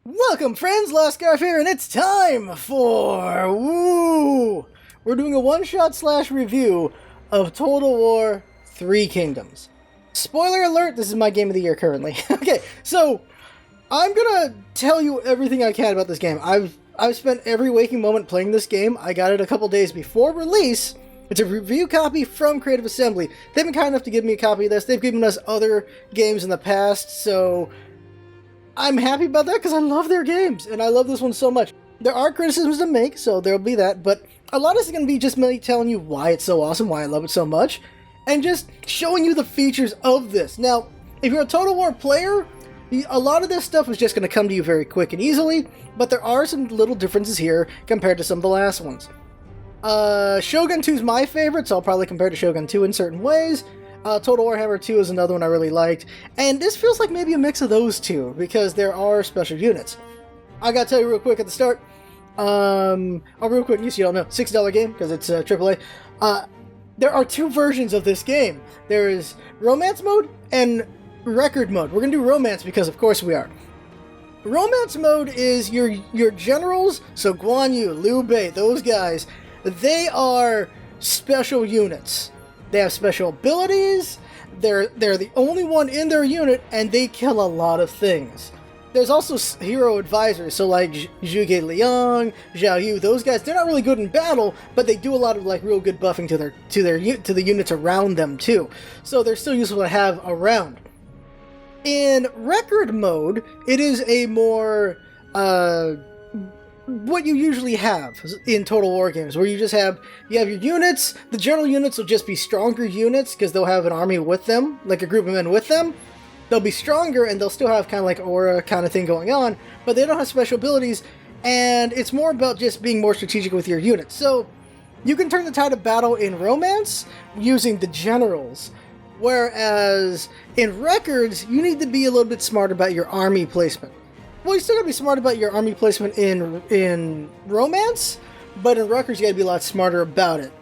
Welcome, friends! LostScarf here, and it's time for We're doing a one-shot slash review of Total War 3 Kingdoms. Spoiler alert, this is my game of the year currently. Okay, so I'm gonna tell you everything I can about this game. I've spent every waking moment playing this game. I got it a couple days before release. It's a review copy from Creative Assembly. They've been kind enough to give me a copy of this. They've given us other games in the past, so I'm happy about that because I love their games, and I love this one so much. There are criticisms to make, so there'll be that, but a lot of this is going to be just me telling you why it's so awesome, why I love it so much, and just showing you the features of this. Now, if you're a Total War player, a lot of this stuff is just going to come to you very quick and easily, but there are some little differences here compared to some of the last ones. Shogun 2 is my favorite, so I'll probably compare to Shogun 2 in certain ways. Total Warhammer 2 is another one I really liked, and this feels like maybe a mix of those two, because there are special units. I gotta tell you real quick at the start, real quick, in case you don't know, $6 game, because it's AAA. There are two versions of this game. There is Romance Mode and Record Mode. We're gonna do Romance because of course we are. Romance Mode is your generals, so Guan Yu, Liu Bei, those guys, they are special units. They have special abilities, they're the only one in their unit, and they kill a lot of things. There's also hero advisors, so like Zhuge Liang, Zhao Yu, those guys, they're not really good in battle, but they do a lot of like real good buffing to the units around them too. So they're still useful to have around. In Record Mode, it is a more what you usually have in Total War games, where you have your units. The general units will just be stronger units because they'll have an army with them, like a group of men with them. They'll be stronger and they'll still have kind of like aura kind of thing going on, but they don't have special abilities, and it's more about just being more strategic with your units. So you can turn the tide of battle in Romance using the generals, whereas in Records you need to be a little bit smarter about your army placement. Well, you still gotta be smart about your army placement in Romance, but in Records you gotta be a lot smarter about it.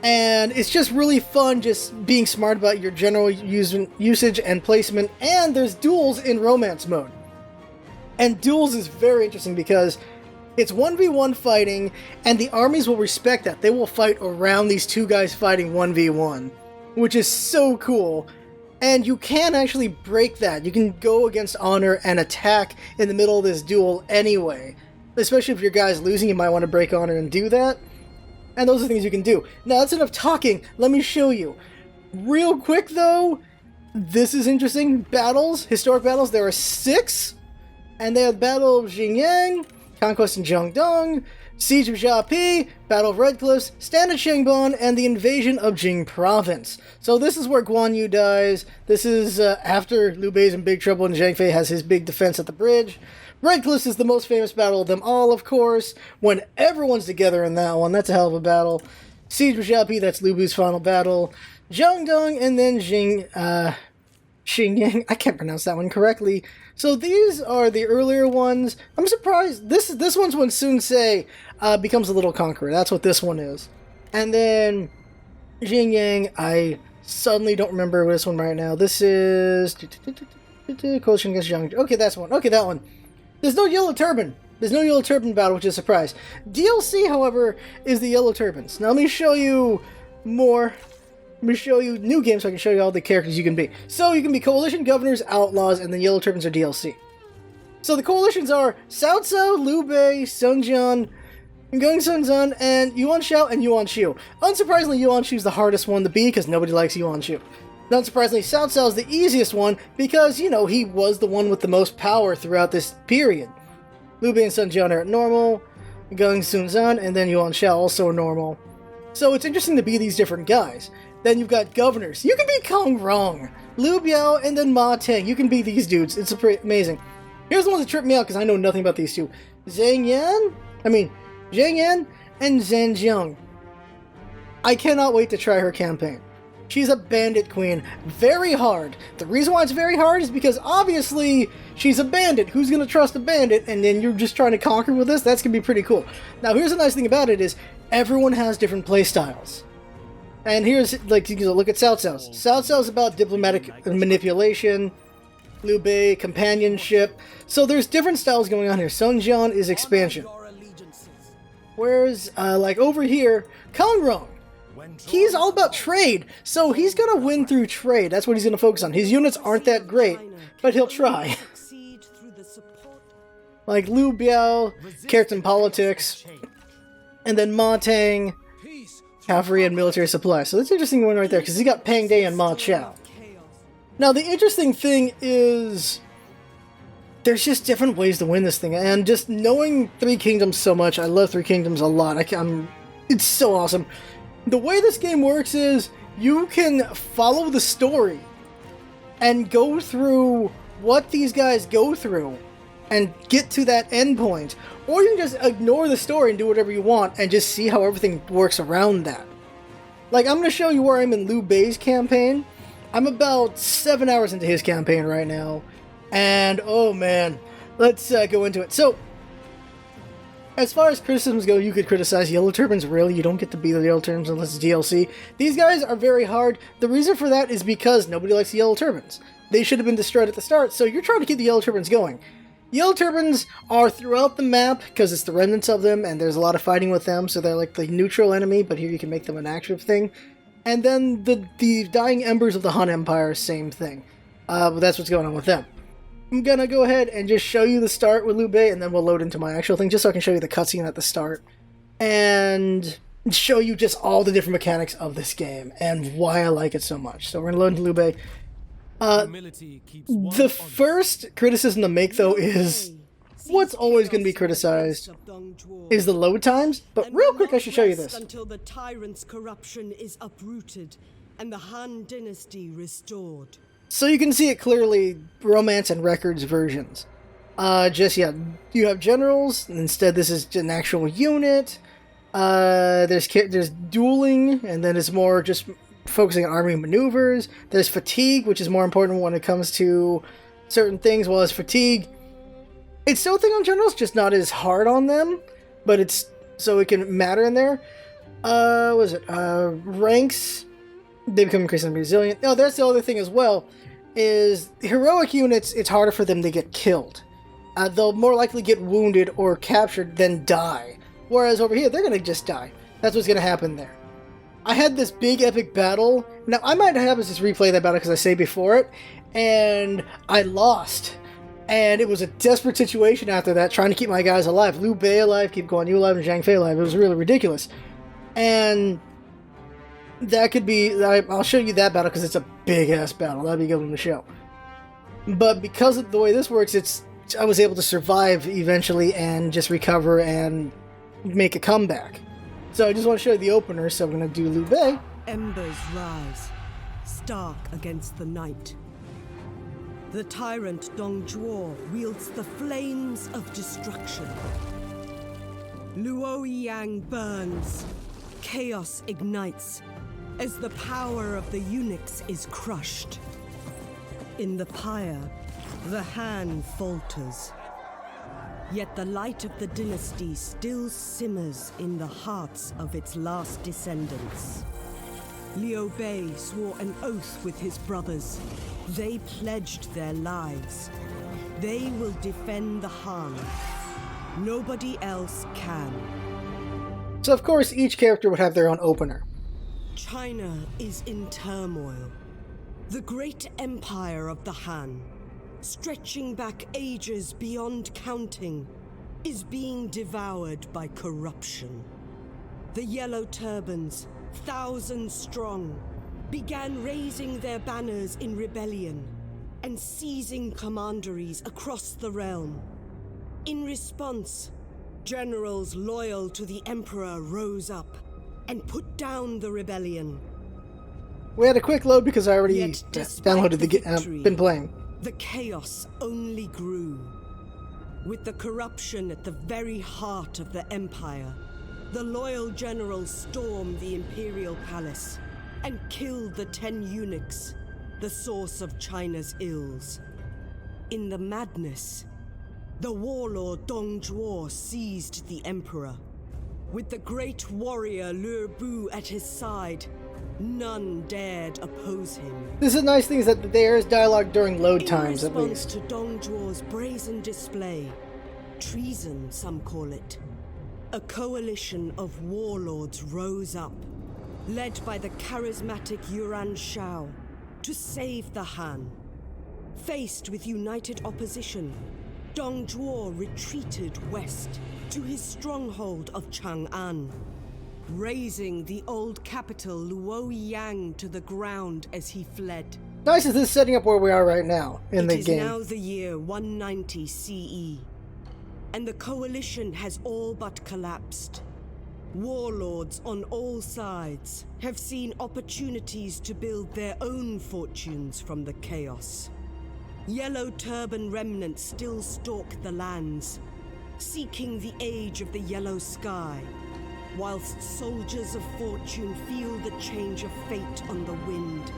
And it's just really fun just being smart about your general usage and placement, and there's duels in Romance Mode. And duels is very interesting because it's 1v1 fighting, and the armies will respect that. They will fight around these two guys fighting 1v1, which is so cool. And you can actually break that. You can go against honor and attack in the middle of this duel anyway. Especially if your guy's losing, you might want to break honor and do that. And those are things you can do. Now, that's enough talking. Let me show you. Real quick, though, this is interesting. Battles, historic battles, there are 6. And they have Battle of Xingyang, Conquest in Jiangdong, Siege of Jiapi, Battle of Red Cliffs, Stand at Shangbon, and the Invasion of Jing Province. So this is where Guan Yu dies. This is after Liu Bei's in big trouble and Zhang Fei has his big defense at the bridge. Red Cliffs is the most famous battle of them all, of course, when everyone's together in that one. That's a hell of a battle. Siege of Jiapi, that's Liu Bei's final battle. Jiangdong, and then Xingyang. I can't pronounce that one correctly. So these are the earlier ones. I'm surprised. This one's when Sun Ce becomes a little conqueror. That's what this one is. And then Xingyang, I suddenly don't remember this one right now. This is Coalition against Jiang. Okay, that's one. Okay, that one. There's no Yellow Turban. There's no Yellow Turban battle, which is a surprise. DLC, however, is the Yellow Turbans. Now let me show you more. Let me show you new games so I can show you all the characters you can be. So you can be Coalition, Governors, Outlaws, and then Yellow Turbans are DLC. So the Coalitions are Cao Cao, Liu Bei, Sun Jian, Geng Sun Zun, and Yuan Shao and Yuan Shu. Unsurprisingly, Yuan Shu is the hardest one to be because nobody likes Yuan Shu. Not surprisingly, Cao Cao is the easiest one because, you know, he was the one with the most power throughout this period. Liu Bei and Sun Jian are normal, Geng Sun Zun, and then Yuan Shao also are normal. So it's interesting to be these different guys. Then you've got governors. You can be Kong Rong, Liu Biao, and then Ma Teng. You can be these dudes. It's amazing. Here's the ones that trip me out because I know nothing about these two. Zhang Yan and Zhang Jiang. I cannot wait to try her campaign. She's a bandit queen. Very hard. The reason why it's very hard is because obviously she's a bandit. Who's going to trust a bandit? And then you're just trying to conquer with this? That's going to be pretty cool. Now here's the nice thing about it is everyone has different playstyles. And here's, like, you can look at Cao Cao's. Cao Cao's about diplomatic manipulation. Liu Bei, companionship. So there's different styles going on here. Sun Jian is expansion. Whereas, like over here, Kongrong, he's all about trade. So he's going to win through trade. That's what he's going to focus on. His units aren't that great, but he'll try. Like Liu Biao, Keratin politics, and then Ma Tang, cavalry and military supply. So that's an interesting one right there, because he got Pang De and Ma Chao. Now the interesting thing is, there's just different ways to win this thing, and just knowing Three Kingdoms so much, I love Three Kingdoms a lot. It's so awesome. The way this game works is, you can follow the story, and go through what these guys go through, and get to that end point. Or you can just ignore the story and do whatever you want and just see how everything works around that. Like, I'm going to show you where I'm in Liu Bei's campaign. I'm about 7 hours into his campaign right now. And, oh man, let's go into it. So, as far as criticisms go, you could criticize Yellow Turbans. Really, you don't get to be the Yellow Turbans unless it's DLC. These guys are very hard. The reason for that is because nobody likes the Yellow Turbans. They should have been destroyed at the start, so you're trying to keep the Yellow Turbans going. Yellow Turbans are throughout the map, because it's the remnants of them, and there's a lot of fighting with them, so they're like the neutral enemy, but here you can make them an active thing. And then the Dying Embers of the Han Empire, same thing. But that's what's going on with them. I'm gonna go ahead and just show you the start with Liu Bei, and then we'll load into my actual thing, just so I can show you the cutscene at the start. And show you just all the different mechanics of this game, and why I like it so much. So we're gonna load into Liu Bei. The first criticism to make, though, is what's always going to be criticized is the load times. But real quick, I should show you this. Until the tyrant's corruption is uprooted and the Han dynasty restored. So you can see it clearly, Romance and Records versions. You have generals, and instead this is an actual unit. There's dueling, and then it's more just focusing on army maneuvers. There's fatigue, which is more important when it comes to certain things. Well, as fatigue, it's still a thing on generals, just not as hard on them, but it's so it can matter in there. Ranks, they become increasingly resilient. No, that's the other thing as well, is heroic units, it's harder for them to get killed. They'll more likely get wounded or captured than die. Whereas over here, they're going to just die. That's what's going to happen there. I had this big epic battle. Now, I might have us just replay that battle because I saved before it, and I lost. And it was a desperate situation after that, trying to keep my guys alive. Liu Bei alive, keep Guan Yu alive, and Zhang Fei alive. It was really ridiculous. And that could be... I'll show you that battle because it's a big-ass battle. That'd be a good one to show. But because of the way this works, I was able to survive eventually and just recover and make a comeback. So I just want to show you the opener, so I'm going to do Liu Bei. Embers rise, stark against the night. The tyrant Dong Zhuo wields the flames of destruction. Luoyang burns, chaos ignites, as the power of the eunuchs is crushed. In the pyre, the Han falters. Yet the light of the dynasty still simmers in the hearts of its last descendants. Liu Bei swore an oath with his brothers. They pledged their lives. They will defend the Han. Nobody else can. So of course, each character would have their own opener. China is in turmoil. The great empire of the Han, stretching back ages beyond counting, is being devoured by corruption. The Yellow Turbans, thousands strong, began raising their banners in rebellion and seizing commanderies across the realm. In response, generals loyal to the Emperor rose up and put down the rebellion. We had a quick load because I already downloaded the game, been playing. The chaos only grew. With the corruption at the very heart of the Empire, the loyal generals stormed the Imperial Palace and killed the 10 eunuchs, the source of China's ills. In the madness, the warlord Dong Zhuo seized the Emperor. With the great warrior Liu Bu at his side, None dared oppose him. This is a nice thing is that there is dialogue during load times, at In least. response to Dong Zhuo's brazen display, treason some call it, a coalition of warlords rose up, led by the charismatic Yuan Shao, to save the Han. Faced with united opposition, Dong Zhuo retreated west to his stronghold of Chang'an, razing the old capital Luoyang to the ground as he fled. Nice is this setting up where we are right now in the game. It is now the year 190 CE, and the coalition has all but collapsed. Warlords on all sides have seen opportunities to build their own fortunes from the chaos. Yellow turban remnants still stalk the lands, seeking the age of the yellow sky, whilst soldiers of fortune feel the change of fate on the wind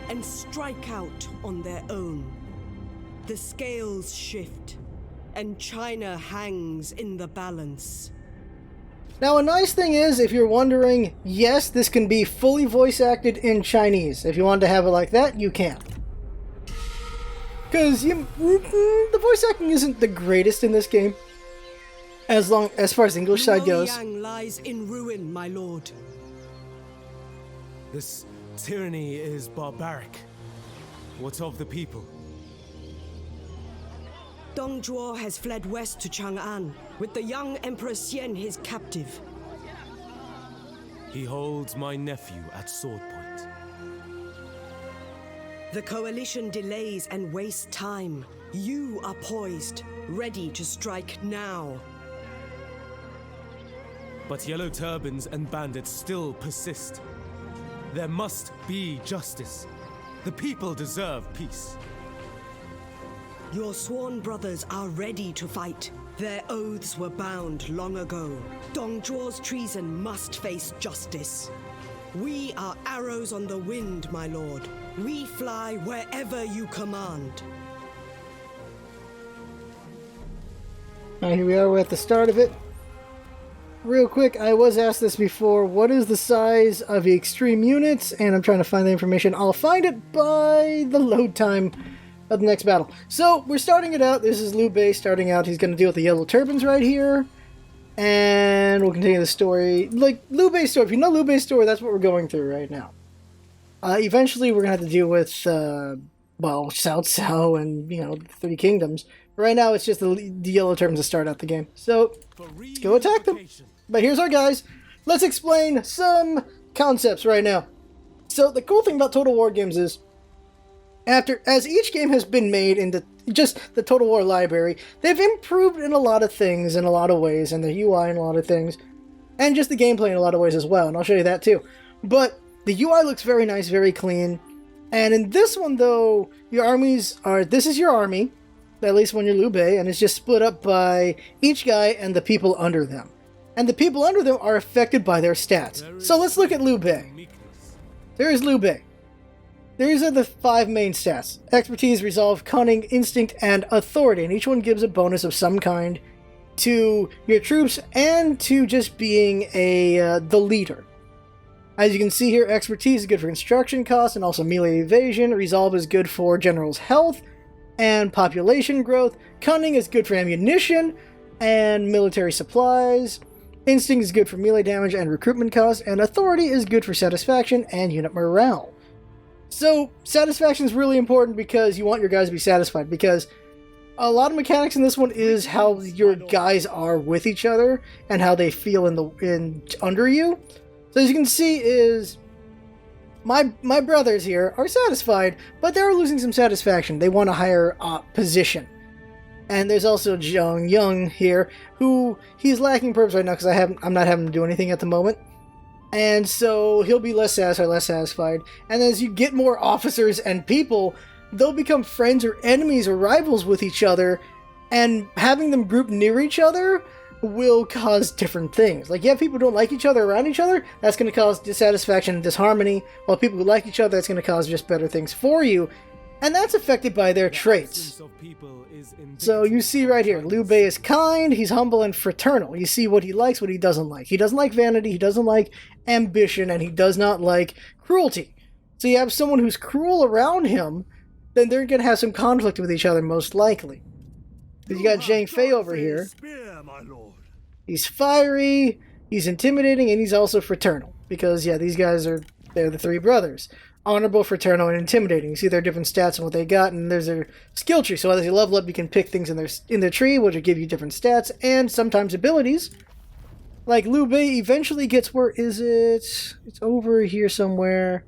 and strike out on their own. The scales shift, and China hangs in the balance. Now, a nice thing is, if you're wondering, yes, this can be fully voice acted in Chinese. If you wanted to have it like that, you can. Because the voice acting isn't the greatest in this game, as far as the English side goes. Luoyang lies in ruin, my lord. This tyranny is barbaric. What of the people? Dong Zhuo has fled west to Chang'an, with the young Emperor Xian his captive. He holds my nephew at sword point. The coalition delays and wastes time. You are poised, ready to strike now. But yellow turbans and bandits still persist. There must be justice. The people deserve peace. Your sworn brothers are ready to fight. Their oaths were bound long ago. Dong Zhuo's treason must face justice. We are arrows on the wind, my lord. We fly wherever you command. Alright, here we are, we're at the start of it. Real quick, I was asked this before, what is the size of the extreme units? And I'm trying to find the information. I'll find it by the load time of the next battle. So, we're starting it out. This is Liu Bei starting out. He's going to deal with the yellow turbans right here. And we'll continue the story. Like, Liu Bei's story. If you know Liu Bei's story, that's what we're going through right now. Eventually, we're going to have to deal with, well, Cao Cao and, the Three Kingdoms. Right now, it's just the yellow turbans to start out the game. So, let's go attack them. But here's our guys. Let's explain some concepts right now. So, the cool thing about Total War games is, as each game has been made into just the Total War library, they've improved in a lot of things, in a lot of ways, and the UI in a lot of things, and just the gameplay in a lot of ways as well, and I'll show you that too. But the UI looks very nice, very clean, and in this one though, this is your army, at least when you're Liu Bei, and it's just split up by each guy and the people under them. And the people under them are affected by their stats. So let's look at Liu Bei. There's Liu Bei. These are the 5 main stats: expertise, resolve, cunning, instinct, and authority. And each one gives a bonus of some kind to your troops and to just being the leader. As you can see here, expertise is good for construction costs and also melee evasion. Resolve is good for general's health and population growth. Cunning is good for ammunition and military supplies. Instinct is good for melee damage and recruitment costs. And authority is good for satisfaction and unit morale. So, satisfaction is really important because you want your guys to be satisfied, because a lot of mechanics in this one is how your guys are with each other and how they feel under you. So as you can see is my brothers here are satisfied, but they're losing some satisfaction. They want a higher position. And there's also Zhang Yang here, who he's lacking purpose right now because I'm not having to do anything at the moment. And so he'll be less satisfied. And as you get more officers and people, they'll become friends or enemies or rivals with each other, and having them group near each other will cause different things. Like, you have people who don't like each other around each other, that's going to cause dissatisfaction and disharmony, while people who like each other, that's going to cause just better things for you. And that's affected by their traits. So you see right here, Liu Bei is kind, he's humble and fraternal. You see what he likes, what he doesn't like. He doesn't like vanity, he doesn't like ambition, and he does not like cruelty. So you have someone who's cruel around him, then they're going to have some conflict with each other, most likely. You got Zhang Fei over here. He's fiery, he's intimidating, and he's also fraternal. Because, yeah, these guys they're the three brothers. Honorable, fraternal, and intimidating. You see their different stats and what they got, and there's their skill tree. So as you level up, you can pick things in their tree, which will give you different stats, and sometimes abilities. Like Liu Bei eventually gets, where is it? It's over here somewhere.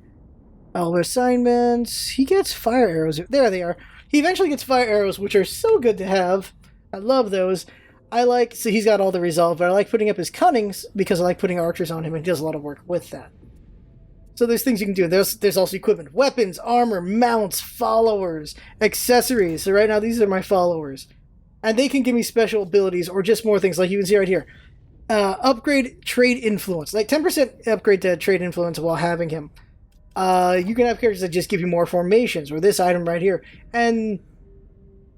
Oh, assignments. He gets fire arrows. There they are. He eventually gets fire arrows, which are so good to have. I love those. So he's got all the resolve, but I like putting up his cunnings because I like putting archers on him, and he does a lot of work with that. So there's things you can do. There's also equipment. Weapons, armor, mounts, followers, accessories. So right now, these are my followers. And they can give me special abilities or just more things, like you can see right here. Upgrade trade influence. Like 10% upgrade to trade influence while having him. You can have characters that just give you more formations, or this item right here. And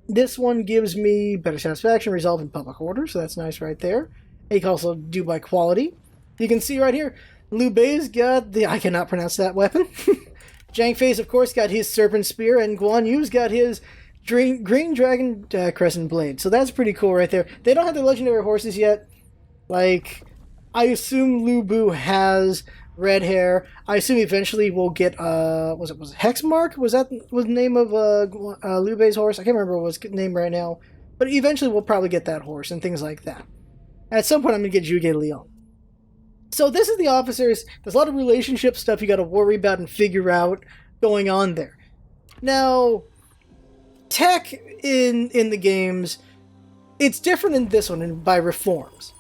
this one gives me better satisfaction, resolve in public order, so that's nice right there. And you can also do by quality. You can see right here, Liu Bei's got I cannot pronounce that weapon. Zhang Fei's, of course, got his Serpent Spear, and Guan Yu's got his Green Dragon Crescent Blade. So that's pretty cool right there. They don't have the legendary horses yet. Like, I assume Lu Bu has red hair. I assume eventually we'll get, was it Hexmark? Was the name of Liu Bei's horse? I can't remember what his name right now. But eventually we'll probably get that horse and things like that. At some point I'm going to get Zhuge Liang. So this is the officers. There's a lot of relationship stuff you got to worry about and figure out going on there. Now, tech in the games, it's different in this one by reforms.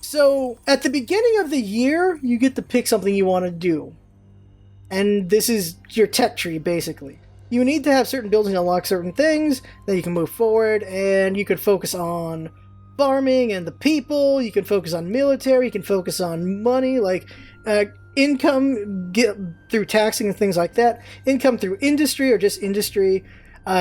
So at the beginning of the year, you get to pick something you want to do. And this is your tech tree, basically. You need to have certain buildings to unlock certain things, then you can move forward, and you can focus on farming and the people, you can focus on military, you can focus on money, like income through taxing and things like that, income through industry or just industry,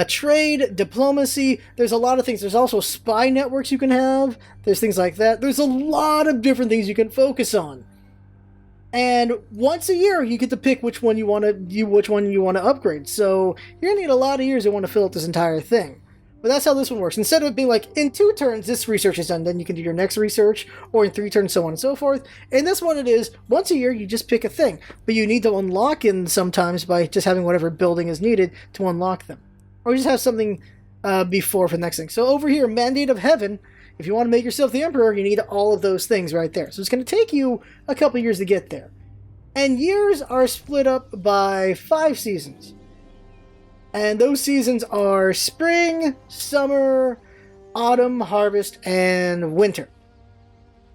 trade, diplomacy. There's a lot of things. There's also spy networks you can have. There's things like that. There's a lot of different things you can focus on. And once a year, you get to pick which one you want to upgrade. So you're gonna need a lot of years to want to fill out this entire thing. But that's how this one works. Instead of it being like, in 2 turns, this research is done, then you can do your next research, or in 3 turns, so on and so forth. In this one, it is, once a year, you just pick a thing. But you need to unlock them sometimes by just having whatever building is needed to unlock them. Or you just have something before for the next thing. So over here, Mandate of Heaven, if you want to make yourself the Emperor, you need all of those things right there. So it's going to take you a couple years to get there. And years are split up by 5 seasons. And those seasons are spring, summer, autumn, harvest, and winter.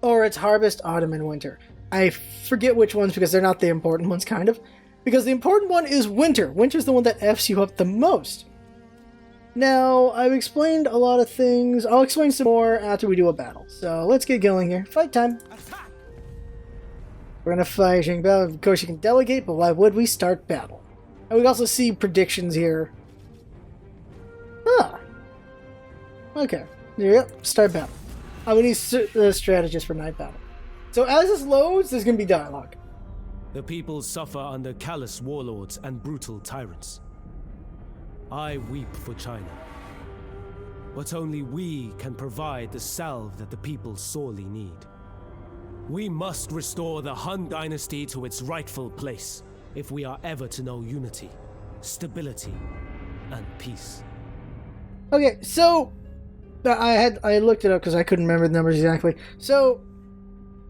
Or it's harvest, autumn, and winter. I forget which ones because they're not the important ones, kind of. Because the important one is winter. Winter's the one that F's you up the most. Now, I've explained a lot of things. I'll explain some more after we do a battle. So let's get going here. Fight time. We're going to fight Xing Bao. Of course, you can delegate, but why would we start battle? And we can also see predictions here. Okay. There you go. Start battle. We need strategists for night battle. So as this loads, there's going to be dialogue. The people suffer under callous warlords and brutal tyrants. I weep for China. But only we can provide the salve that the people sorely need. We must restore the Han Dynasty to its rightful place if we are ever to know unity, stability, and peace. Okay, so I looked it up because I couldn't remember the numbers exactly. So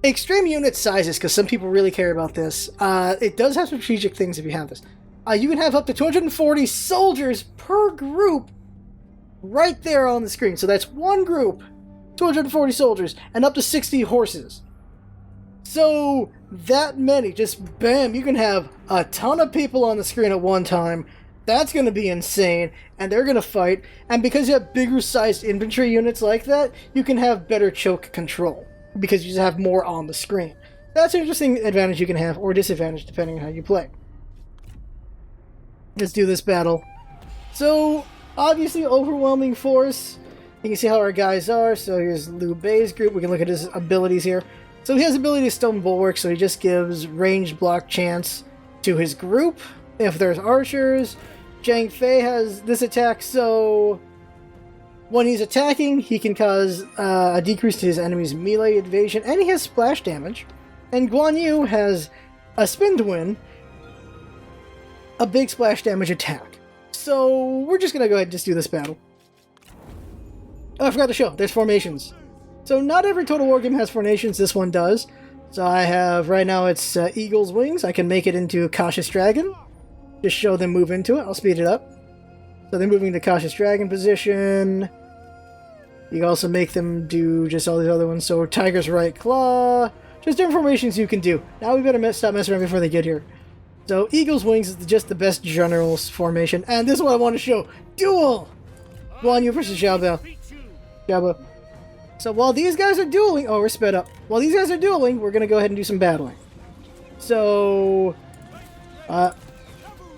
extreme unit sizes, because some people really care about this. It does have strategic things if you have this. You can have up to 240 soldiers per group right there on the screen. So that's one group, 240 soldiers, and up to 60 horses. So that many, just bam, you can have a ton of people on the screen at one time. That's going to be insane, and they're going to fight. And because you have bigger sized infantry units like that, you can have better choke control, because you just have more on the screen. That's an interesting advantage you can have, or disadvantage, depending on how you play. Let's do this battle. So, obviously, overwhelming force. You can see how our guys are. So here's Liu Bei's group. We can look at his abilities here. So he has ability to Stone Bulwark, so he just gives ranged block chance to his group. If there's archers, Zhang Fei has this attack, so when he's attacking, he can cause a decrease to his enemy's melee evasion, and he has splash damage. And Guan Yu has a Spin Twin, a big splash damage attack. So we're just going to go ahead and just do this battle. Oh, I forgot to show. There's formations. So not every Total War game has formations. This one does. So I have, right now it's Eagle's Wings. I can make it into Cautious Dragon. Just show them move into it. I'll speed it up. So they're moving to Cautious Dragon position. You can also make them do just all these other ones. So Tiger's Right Claw. Just different formations you can do. Now we better stop messing around before they get here. So Eagle's Wings is just the best general's formation. And this is what I want to show. Duel! Guan Yu versus Xiao Bao. Xiao Bao. So while these guys are dueling... Oh, we're sped up. While these guys are dueling, we're going to go ahead and do some battling. So...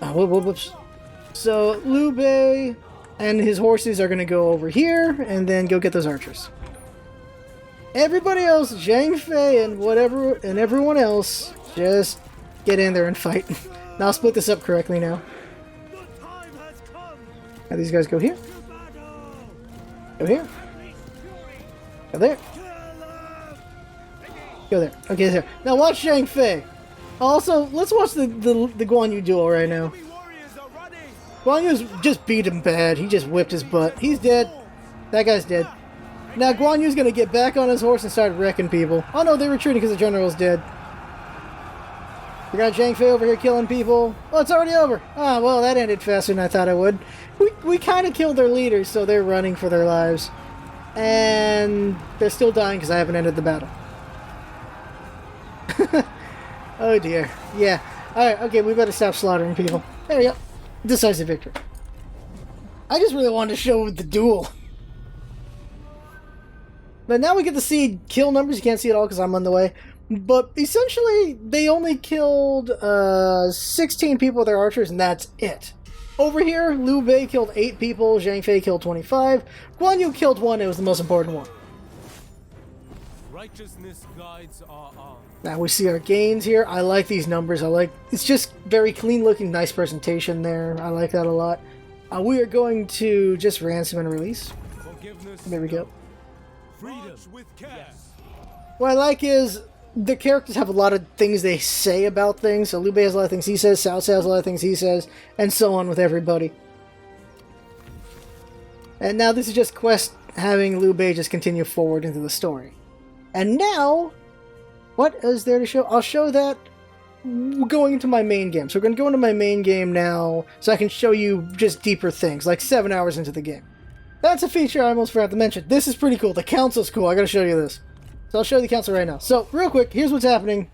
whoops. So Liu Bei and his horses are going to go over here and then go get those archers. Everybody else, Zhang Fei and whatever, and everyone else, just get in there and fight. Now I'll split this up correctly now. Now these guys go here. Go here. Go there. Go there. Okay, there. Now watch Zhang Fei. Also, let's watch the Guan Yu duel right now. Guan Yu's just beat him bad. He just whipped his butt. He's dead. That guy's dead. Now Guan Yu's gonna get back on his horse and start wrecking people. Oh no, they're retreating because the general's dead. We got Zhang Fei over here killing people. Oh, it's already over. Ah, well, that ended faster than I thought it would. We kind of killed their leaders, so they're running for their lives. And they're still dying because I haven't ended the battle. Oh dear. Yeah. Alright, okay, we better stop slaughtering people. There we go. Decisive victory. I just really wanted to show the duel. But now we get to see kill numbers. You can't see it all because I'm on the way. But essentially, they only killed 16 people with their archers, and that's it. Over here, Liu Bei killed 8 people, Zhang Fei killed 25, Guan Yu killed 1, it was the most important one. Righteousness guides our arms. Now we see our gains here. I like these numbers. It's just very clean looking, nice presentation there. I like that a lot. We are going to just ransom and release. There we go. Freedom with care. What I like is the characters have a lot of things they say about things. So Liu Bei has a lot of things he says, Cao Cao has a lot of things he says, and so on with everybody. And now this is just quest having Liu Bei just continue forward into the story. And now, what is there to show? I'll show that going into my main game. So we're going to go into my main game now so I can show you just deeper things, like 7 hours into the game. That's a feature I almost forgot to mention. This is pretty cool. The council's cool. I got to show you this. So I'll show you the council right now. So, real quick, here's what's happening.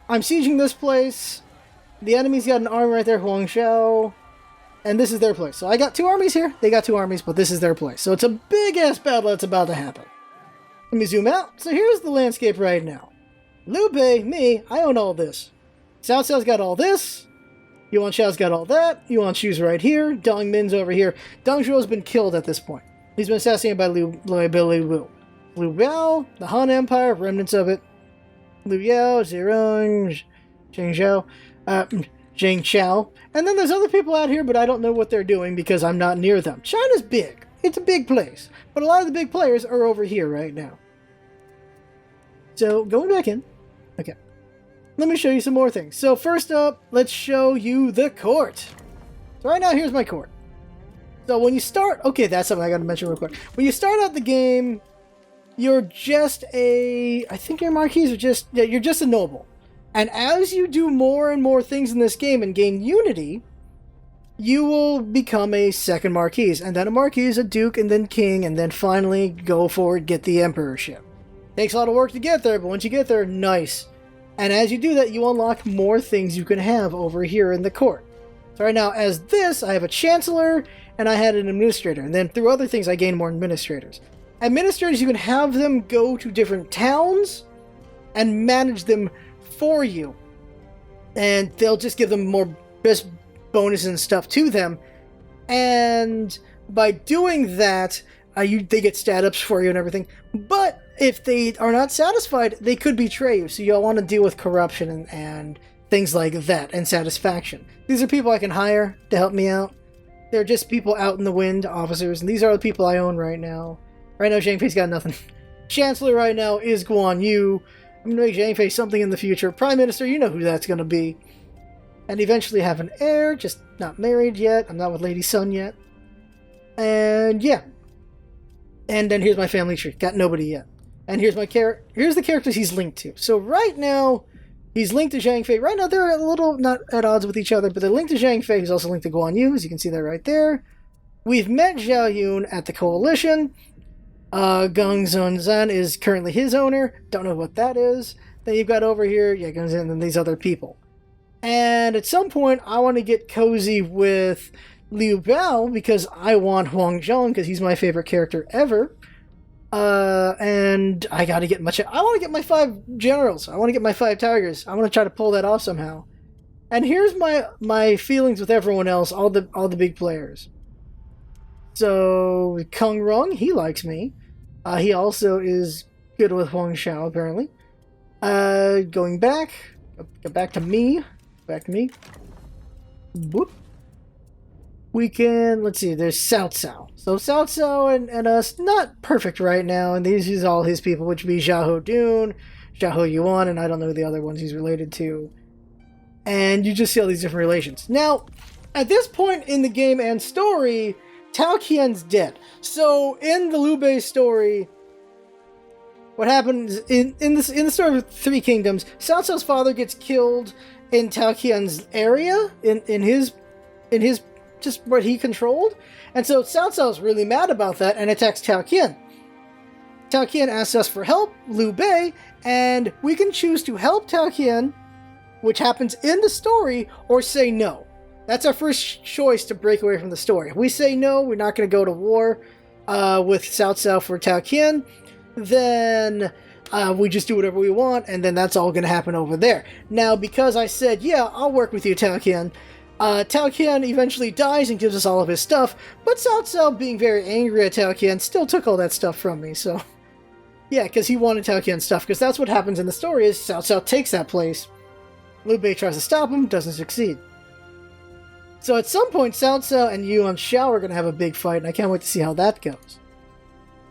I'm sieging this place. The enemy's got an army right there, Huangshao. And this is their place. So I got 2 armies here. They got 2 armies, but this is their place. So it's a big-ass battle that's about to happen. Let me zoom out. So here's the landscape right now. Liu Bei, me, I own all this. Cao Cao's got all this. Yuan Shao's got all that. Yuan Shu's right here. Dong Min's over here. Dong Zhuo's been killed at this point. He's been assassinated by Liu Wu. Liu Biao, the Han Empire, remnants of it. Liu Yao, Zirong, Zhang Chao. And then there's other people out here, but I don't know what they're doing because I'm not near them. China's big. It's a big place. But a lot of the big players are over here right now. So, going back in. Okay. Let me show you some more things. So, first up, let's show you the court. So, right now, here's my court. So, when you start... Okay, that's something I gotta mention real quick. When you start out the game... You're just I think your marquis are just... Yeah, you're just a noble. And as you do more and more things in this game and gain unity, you will become a second marquis. And then a marquis, a duke, and then king, and then finally go forward, get the emperorship. Takes a lot of work to get there, but once you get there, nice. And as you do that, you unlock more things you can have over here in the court. So right now, as this, I have a chancellor, and I had an administrator. And then through other things, I gain more administrators. Administrators, you can have them go to different towns and manage them for you. And they'll just give them more best bonuses and stuff to them. And by doing that, they get stat ups for you and everything. But if they are not satisfied, they could betray you. So you'll want to deal with corruption and things like that, and satisfaction. These are people I can hire to help me out. They're just people out in the wind, officers, and these are the people I own right now. Right now, Zhang Fei's got nothing. Chancellor right now is Guan Yu. I'm gonna make Zhang Fei something in the future. Prime Minister, you know who that's gonna be. And eventually have an heir, just not married yet. I'm not with Lady Sun yet. And yeah. And then here's my family tree. Got nobody yet. And here's here's the characters he's linked to. So right now, he's linked to Zhang Fei. Right now, they're a little not at odds with each other, but they're linked to Zhang Fei, who's also linked to Guan Yu, as you can see that right there. We've met Zhao Yun at the Coalition. Geng Zunzan is currently his owner. Don't know what that is. Then you've got over here, yeah, Geng Zun and these other people. And at some point, I want to get cozy with Liu Bao because I want Huang Zhong because he's my favorite character ever. And I gotta get I want to get my 5 generals. I want to get my 5 tigers. I want to try to pull that off somehow. And here's my feelings with everyone else, all the big players. So Kung Rong, he likes me. He also is good with Huang Xiao apparently. Going back, go back to me. Boop. We can, let's see, there's Cao Cao. So Cao Cao and us, not perfect right now, and these is all his people, which would be Xiahou Dun, Xiahou Yuan, and I don't know the other ones he's related to. And you just see all these different relations. Now, at this point in the game and story, Tao Qian's dead. So in the Liu Bei story, what happens in the story of Three Kingdoms, Cao Cao's father gets killed in Tao Qian's area, in his just what he controlled, and so Cao Cao's really mad about that and attacks Tao Qian. Tao Qian asks us for help, Liu Bei, and we can choose to help Tao Qian, which happens in the story, or say no. That's our first choice to break away from the story. If we say no, we're not going to go to war with Cao Cao for Tao Qian, then we just do whatever we want, and then that's all going to happen over there. Now, because I said, yeah, I'll work with you, Tao Qian, Tao Qian eventually dies and gives us all of his stuff, but Cao Cao, being very angry at Tao Qian, still took all that stuff from me, so... Yeah, because he wanted Tao Qian's stuff, because that's what happens in the story, is Cao Cao takes that place. Liu Bei tries to stop him, doesn't succeed. So at some point, Cao Cao and Yuan Xiao are going to have a big fight, and I can't wait to see how that goes.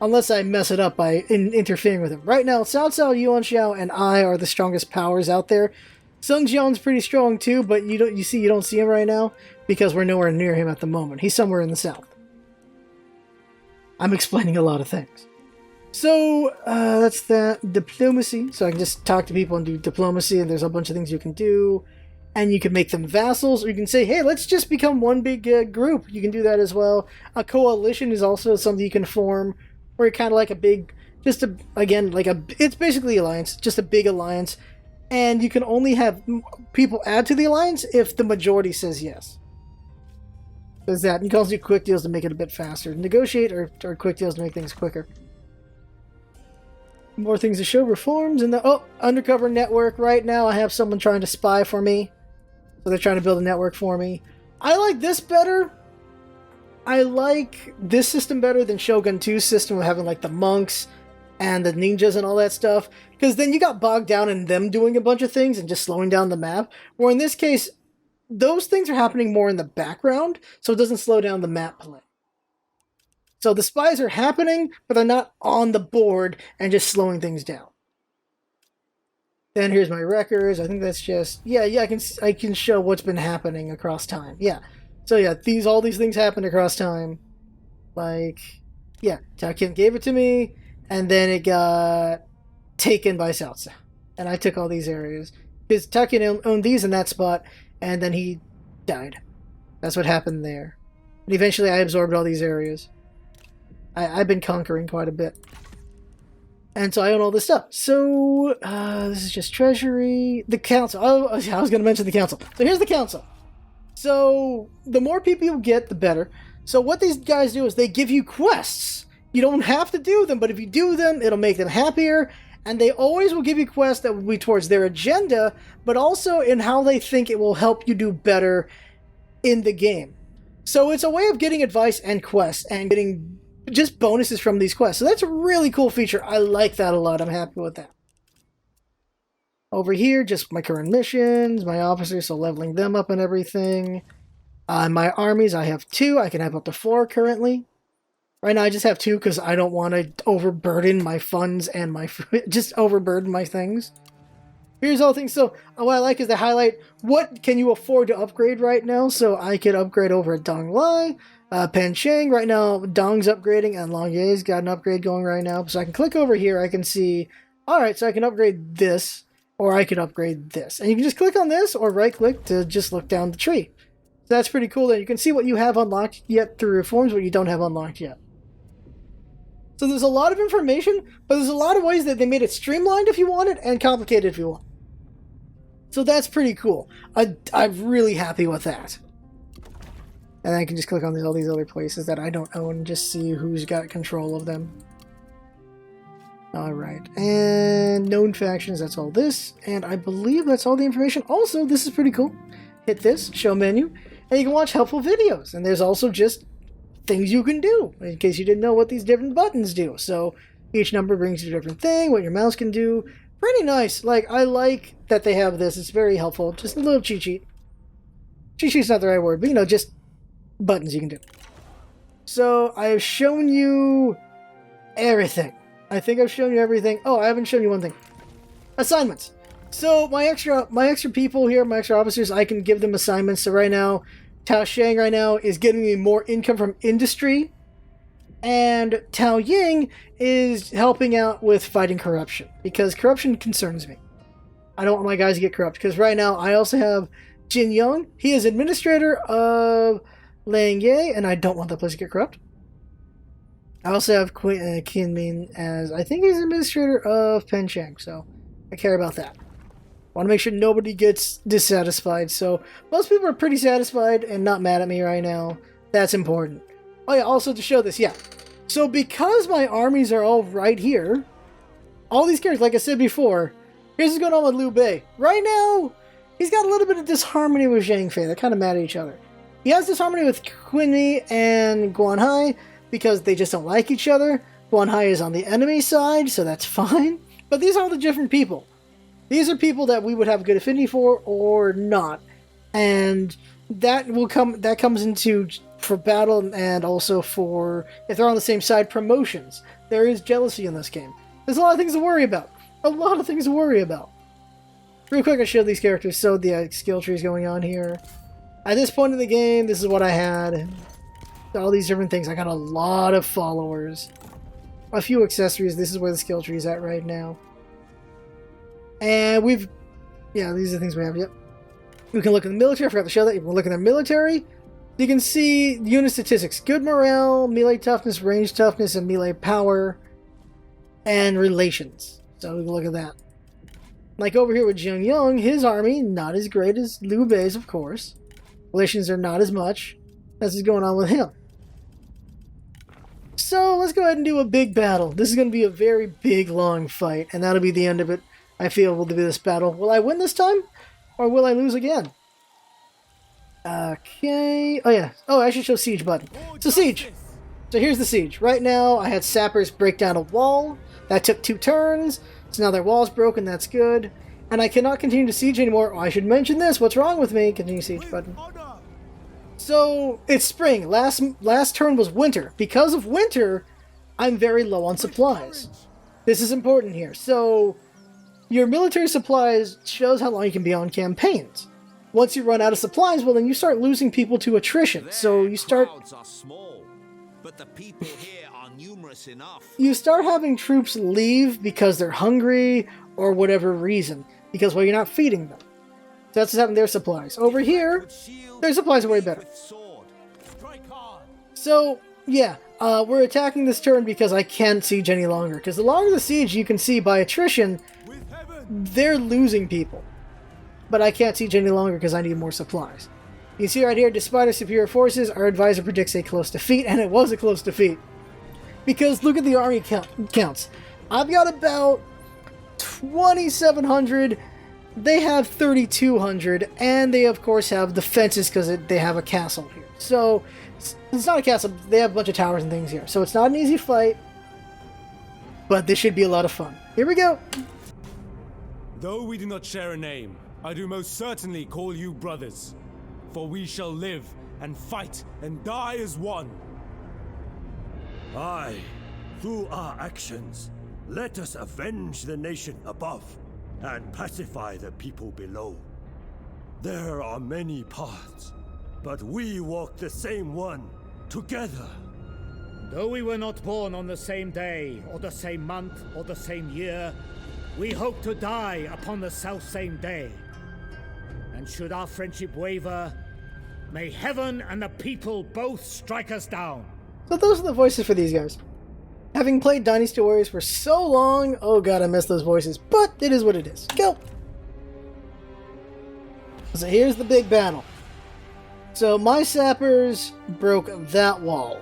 Unless I mess it up by interfering with him. Right now, Cao Cao, Yuan Xiao, and I are the strongest powers out there. Sung Jian's pretty strong too, but you don't see him right now because we're nowhere near him at the moment. He's somewhere in the south. I'm explaining a lot of things. So that's that. Diplomacy. So I can just talk to people and do diplomacy, and there's a bunch of things you can do. And you can make them vassals, or you can say, hey, let's just become one big group. You can do that as well. A coalition is also something you can form, where you're kind of like a big, it's basically alliance, just a big alliance. And you can only have people add to the alliance if the majority says yes. There's that. And you can also do quick deals to make it a bit faster. Negotiate or quick deals to make things quicker. More things to show. Reforms in the undercover network. Right now I have someone trying to spy for me. So they're trying to build a network for me. I like this better. I like this system better than Shogun 2's system of having like the monks and the ninjas and all that stuff. Because then you got bogged down in them doing a bunch of things and just slowing down the map. Where in this case, those things are happening more in the background, so it doesn't slow down the map play. So the spies are happening, but they're not on the board and just slowing things down. Then here's my records. I think that's just... Yeah, I can show what's been happening across time. Yeah. So yeah, all these things happened across time. Like, yeah, Tao Qian gave it to me, and then it got taken by Cao Cao. And I took all these areas. Because Tao Qian owned these in that spot, and then he died. That's what happened there. And eventually I absorbed all these areas. I've been conquering quite a bit. And so I own all this stuff. So, this is just treasury. The council. Oh, I was going to mention the council. So here's the council. So, the more people you get, the better. So what these guys do is they give you quests. You don't have to do them, but if you do them, it'll make them happier. And they always will give you quests that will be towards their agenda, but also in how they think it will help you do better in the game. So it's a way of getting advice and quests and getting just bonuses from these quests. So that's a really cool feature. I like that a lot. I'm happy with that. Over here, just my current missions, my officers, so leveling them up and everything. My armies, I have 2. I can have up to 4 currently. Right now, I just have 2 because I don't want to overburden my funds and my just overburden my things. Here's all things. So what I like is they highlight what can you afford to upgrade right now. So I could upgrade over at Dong Lai, Panchang. Right now, Dong's upgrading and Longye's got an upgrade going right now. So I can click over here. I can see, all right, so I can upgrade this or I could upgrade this. And you can just click on this or right click to just look down the tree. So that's pretty cool that you can see what you have unlocked yet through reforms, what you don't have unlocked yet. So there's a lot of information, but there's a lot of ways that they made it streamlined if you want it and complicated if you want. So that's pretty cool. I'm really happy with that. And I can just click on all these other places that I don't own and just see who's got control of them. Alright, and known factions, that's all this. And I believe that's all the information. Also, this is pretty cool. Hit this, show menu, and you can watch helpful videos. And there's also just things you can do, in case you didn't know what these different buttons do. So each number brings you a different thing, what your mouse can do. Pretty nice. Like, I like that they have this. It's very helpful. Just a little cheat sheet. Cheat sheet's not the right word, but, you know, just buttons you can do. So, I have shown you everything. I think I've shown you everything. Oh, I haven't shown you one thing. Assignments. So, my extra people here, my extra officers, I can give them assignments. So, right now, Tao Shang right now is getting me more income from industry. And Tao Ying is helping out with fighting corruption, because corruption concerns me. I don't want my guys to get corrupt, because right now I also have Jin Young. He is administrator of Lang Ye, and I don't want that place to get corrupt. I also have Qin Min as, I think he's administrator of Penchang, so I care about that. I want to make sure nobody gets dissatisfied, so most people are pretty satisfied and not mad at me right now. That's important. Oh yeah, also to show this, yeah. So because my armies are all right here, all these characters, like I said before, here's what's going on with Liu Bei. Right now, he's got a little bit of disharmony with Zhang Fei. They're kind of mad at each other. He has disharmony with Qin Mi and Guan Hai because they just don't like each other. Guan Hai is on the enemy side, so that's fine. But these are all the different people. These are people that we would have good affinity for or not. And that comes into for battle and also for, if they're on the same side, promotions. There is jealousy in this game. There's a lot of things to worry about. A lot of things to worry about. Real quick, I showed these characters, so the skill tree is going on here. At this point in the game, this is what I had. All these different things. I got a lot of followers. A few accessories. This is where the skill tree is at right now. And yeah, these are the things we have, yep. We can look at the military. I forgot to show that. You can look at their military. You can see unit statistics. Good morale, melee toughness, range toughness, and melee power. And relations. So we can look at that. Like over here with Jin Young, his army, not as great as Liu Bei's, of course. Relations are not as much as is going on with him. So let's go ahead and do a big battle. This is going to be a very big, long fight. And that'll be the end of it, I feel, will be this battle. Will I win this time? Or will I lose again? Okay. Oh, yeah. Oh, I should show siege button. So, siege. So, here's the siege. Right now, I had sappers break down a wall. That took 2 turns. So, now their wall's broken. That's good. And I cannot continue to siege anymore. Oh, I should mention this. What's wrong with me? Continue siege button. So, it's spring. Last turn was winter. Because of winter, I'm very low on supplies. This is important here. So, your military supplies shows how long you can be on campaigns. Once you run out of supplies, well, then you start losing people to attrition. So you start... are small, but the people here are numerous enough. You start having troops leave because they're hungry or whatever reason. Because, well, you're not feeding them. So that's what's happening to their supplies. Over here, their supplies are way better. So, yeah, we're attacking this turn because I can't siege any longer. Because the longer the siege, you can see by attrition, they're losing people. But I can't siege any longer because I need more supplies. You can see right here, despite our superior forces, our advisor predicts a close defeat, and it was a close defeat. Because look at the army counts. I've got about 2,700 they have 3,200, and they of course have defenses because they have a castle here. So it's not a castle, they have a bunch of towers and things here. So it's not an easy fight, but this should be a lot of fun. Here we go. Though we do not share a name, I do most certainly call you brothers. For we shall live and fight and die as one. Aye, through our actions, let us avenge the nation above and pacify the people below. There are many paths, but we walk the same one, together. Though we were not born on the same day, or the same month, or the same year, we hope to die upon the self-same day. And should our friendship waver, may heaven and the people both strike us down. So those are the voices for these guys. Having played Dynasty Warriors for so long, oh god, I miss those voices, but it is what it is. Go! So here's the big battle. So my sappers broke that wall.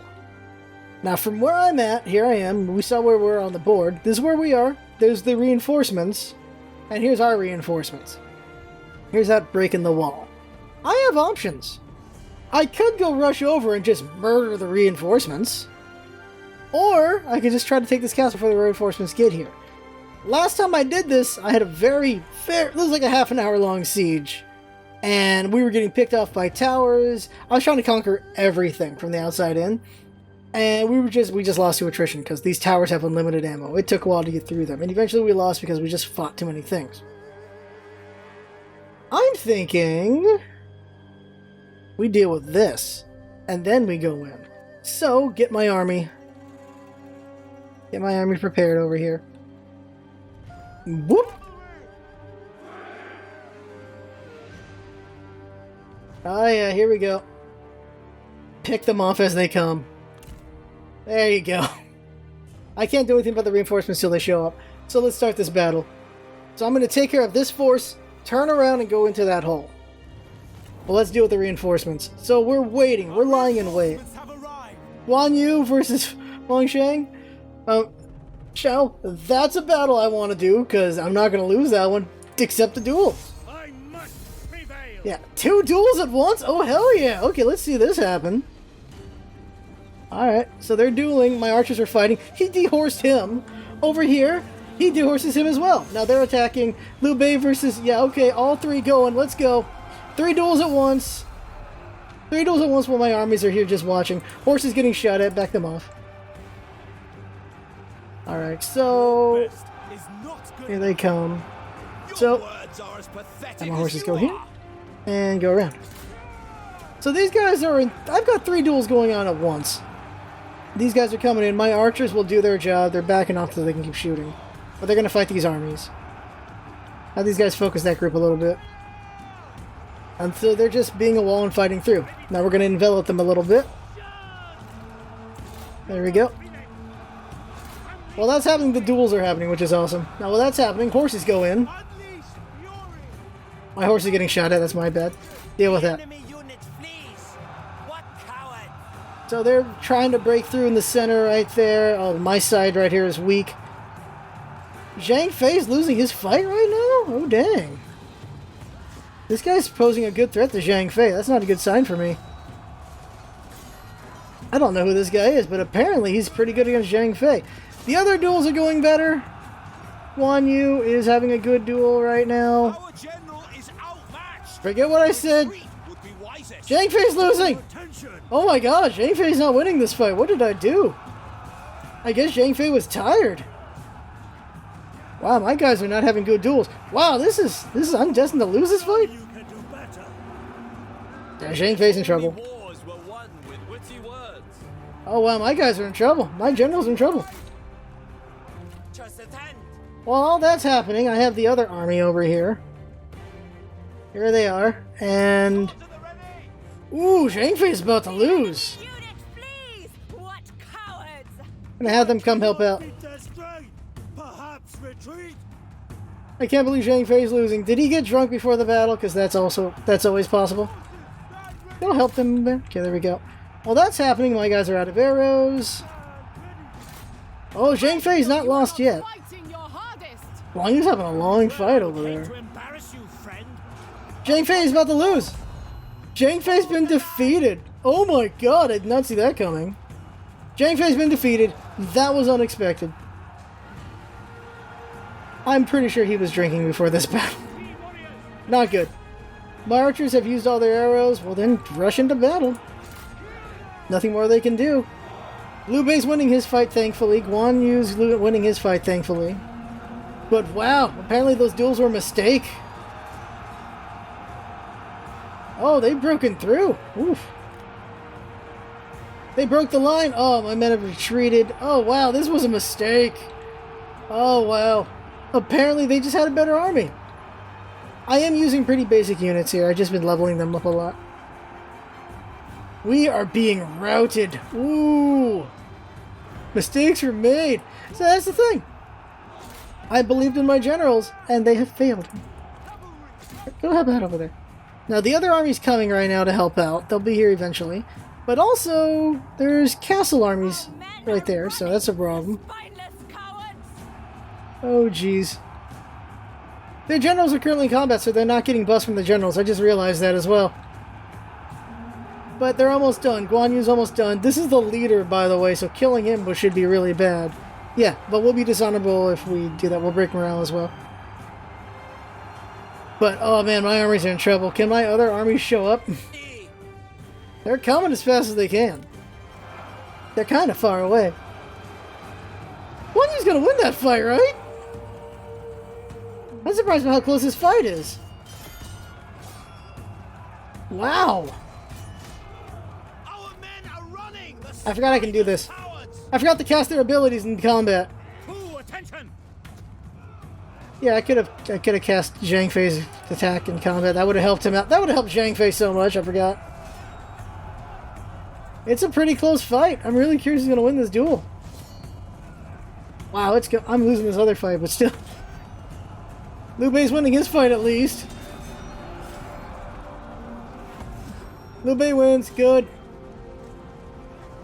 Now from where I'm at, here I am, we saw where we're on the board. This is where we are. There's the reinforcements, and here's our reinforcements. Here's that breaking the wall. I have options. I could go rush over and just murder the reinforcements. Or I could just try to take this castle before the reinforcements get here. Last time I did this, I had a it was like a half an hour long siege. And we were getting picked off by towers. I was trying to conquer everything from the outside in. And we just lost to attrition because these towers have unlimited ammo. It took a while to get through them. And eventually we lost because we just fought too many things. I'm thinking we deal with this. And then we go in. So, get my army. Get my army prepared over here. Whoop! Oh yeah, here we go. Pick them off as they come. There you go. I can't do anything about the reinforcements till they show up. So let's start this battle. So I'm going to take care of this force, turn around and go into that hole. Well, let's deal with the reinforcements. So we're waiting. We're lying in wait. Guan Yu versus Wang Shang. Shao, that's a battle I want to do, because I'm not going to lose that one, except the duel. I must prevail. Yeah, 2 duels at once? Oh, hell yeah. Okay, let's see this happen. Alright, so they're dueling. My archers are fighting. He dehorsed him. Over here, he dehorses him as well. Now they're attacking. Liu Bei versus... Yeah, okay, all 3 going. Let's go. 3 duels at once. 3 duels at once while my armies are here just watching. Horses getting shot at. Back them off. Alright, so... Here they come. So... And my horses go here. And go around. So these guys are in... I've got 3 duels going on at once. These guys are coming in. My archers will do their job. They're backing off so they can keep shooting. But they're going to fight these armies. Have these guys focus that group a little bit. And so they're just being a wall and fighting through. Now we're going to envelop them a little bit. There we go. While that's happening, the duels are happening, which is awesome. Now while that's happening, horses go in. My horse is getting shot at. That's my bad. Deal with that. So they're trying to break through in the center right there. Oh, my side right here is weak. Zhang Fei's losing his fight right now? Oh, dang. This guy's posing a good threat to Zhang Fei. That's not a good sign for me. I don't know who this guy is, but apparently he's pretty good against Zhang Fei. The other duels are going better. Guan Yu is having a good duel right now. Forget what I said. Zhang Fei's losing! Oh my gosh, Zhang Fei's not winning this fight. What did I do? I guess Zhang Fei was tired. Wow, my guys are not having good duels. Wow, this is I'm destined to lose this fight? Yeah, Zhang Fei's in trouble. Oh wow, my guys are in trouble. My general's in trouble. While all that's happening, I have the other army over here. Here they are, and... Ooh, Zhang Fei's about to lose. I'm gonna have them come help out. I can't believe Zhang Fei's losing. Did he get drunk before the battle? Because that's always possible. It'll help them there. Okay, there we go. While that's happening, my guys are out of arrows. Oh, Zhang Fei's not lost yet. Wang Yu's having a long fight over there. Zhang Fei's about to lose. Zhang Fei's been defeated. Oh my god, I did not see that coming. Zhang Fei's been defeated. That was unexpected. I'm pretty sure he was drinking before this battle. Not good. My archers have used all their arrows. Well then, rush into battle. Nothing more they can do. Liu Bei's winning his fight, thankfully. Guan Yu's winning his fight, thankfully. But wow, apparently those duels were a mistake. Oh, they've broken through. Oof. They broke the line. Oh, my men have retreated. Oh, wow, this was a mistake. Oh, wow. Apparently they just had a better army. I am using pretty basic units here. I've just been leveling them up a lot. We are being routed. Ooh. Mistakes were made. So that's the thing. I believed in my generals, and they have failed. Go help out over there. Now, the other army's coming right now to help out. They'll be here eventually. But also, there's castle armies right there, so that's a problem. Oh, jeez. Their generals are currently in combat, so they're not getting buffs from the generals. I just realized that as well. But they're almost done. Guan Yu's almost done. This is the leader, by the way, so killing him should be really bad. Yeah, but we'll be dishonorable if we do that. We'll break morale as well. But, oh man, my armies are in trouble. Can my other armies show up? They're coming as fast as they can. They're kind of far away. Guan Yu's gonna win that fight, right? I'm surprised by how close this fight is. Wow. I forgot I can do this. I forgot to cast their abilities in combat. Yeah, I could have cast Zhang Fei's attack in combat. That would have helped him out. That would have helped Zhang Fei so much. I forgot. It's a pretty close fight. I'm really curious who's gonna win this duel. Wow, I'm losing this other fight, but still. Liu Bei's winning his fight at least. Liu Bei wins. Good.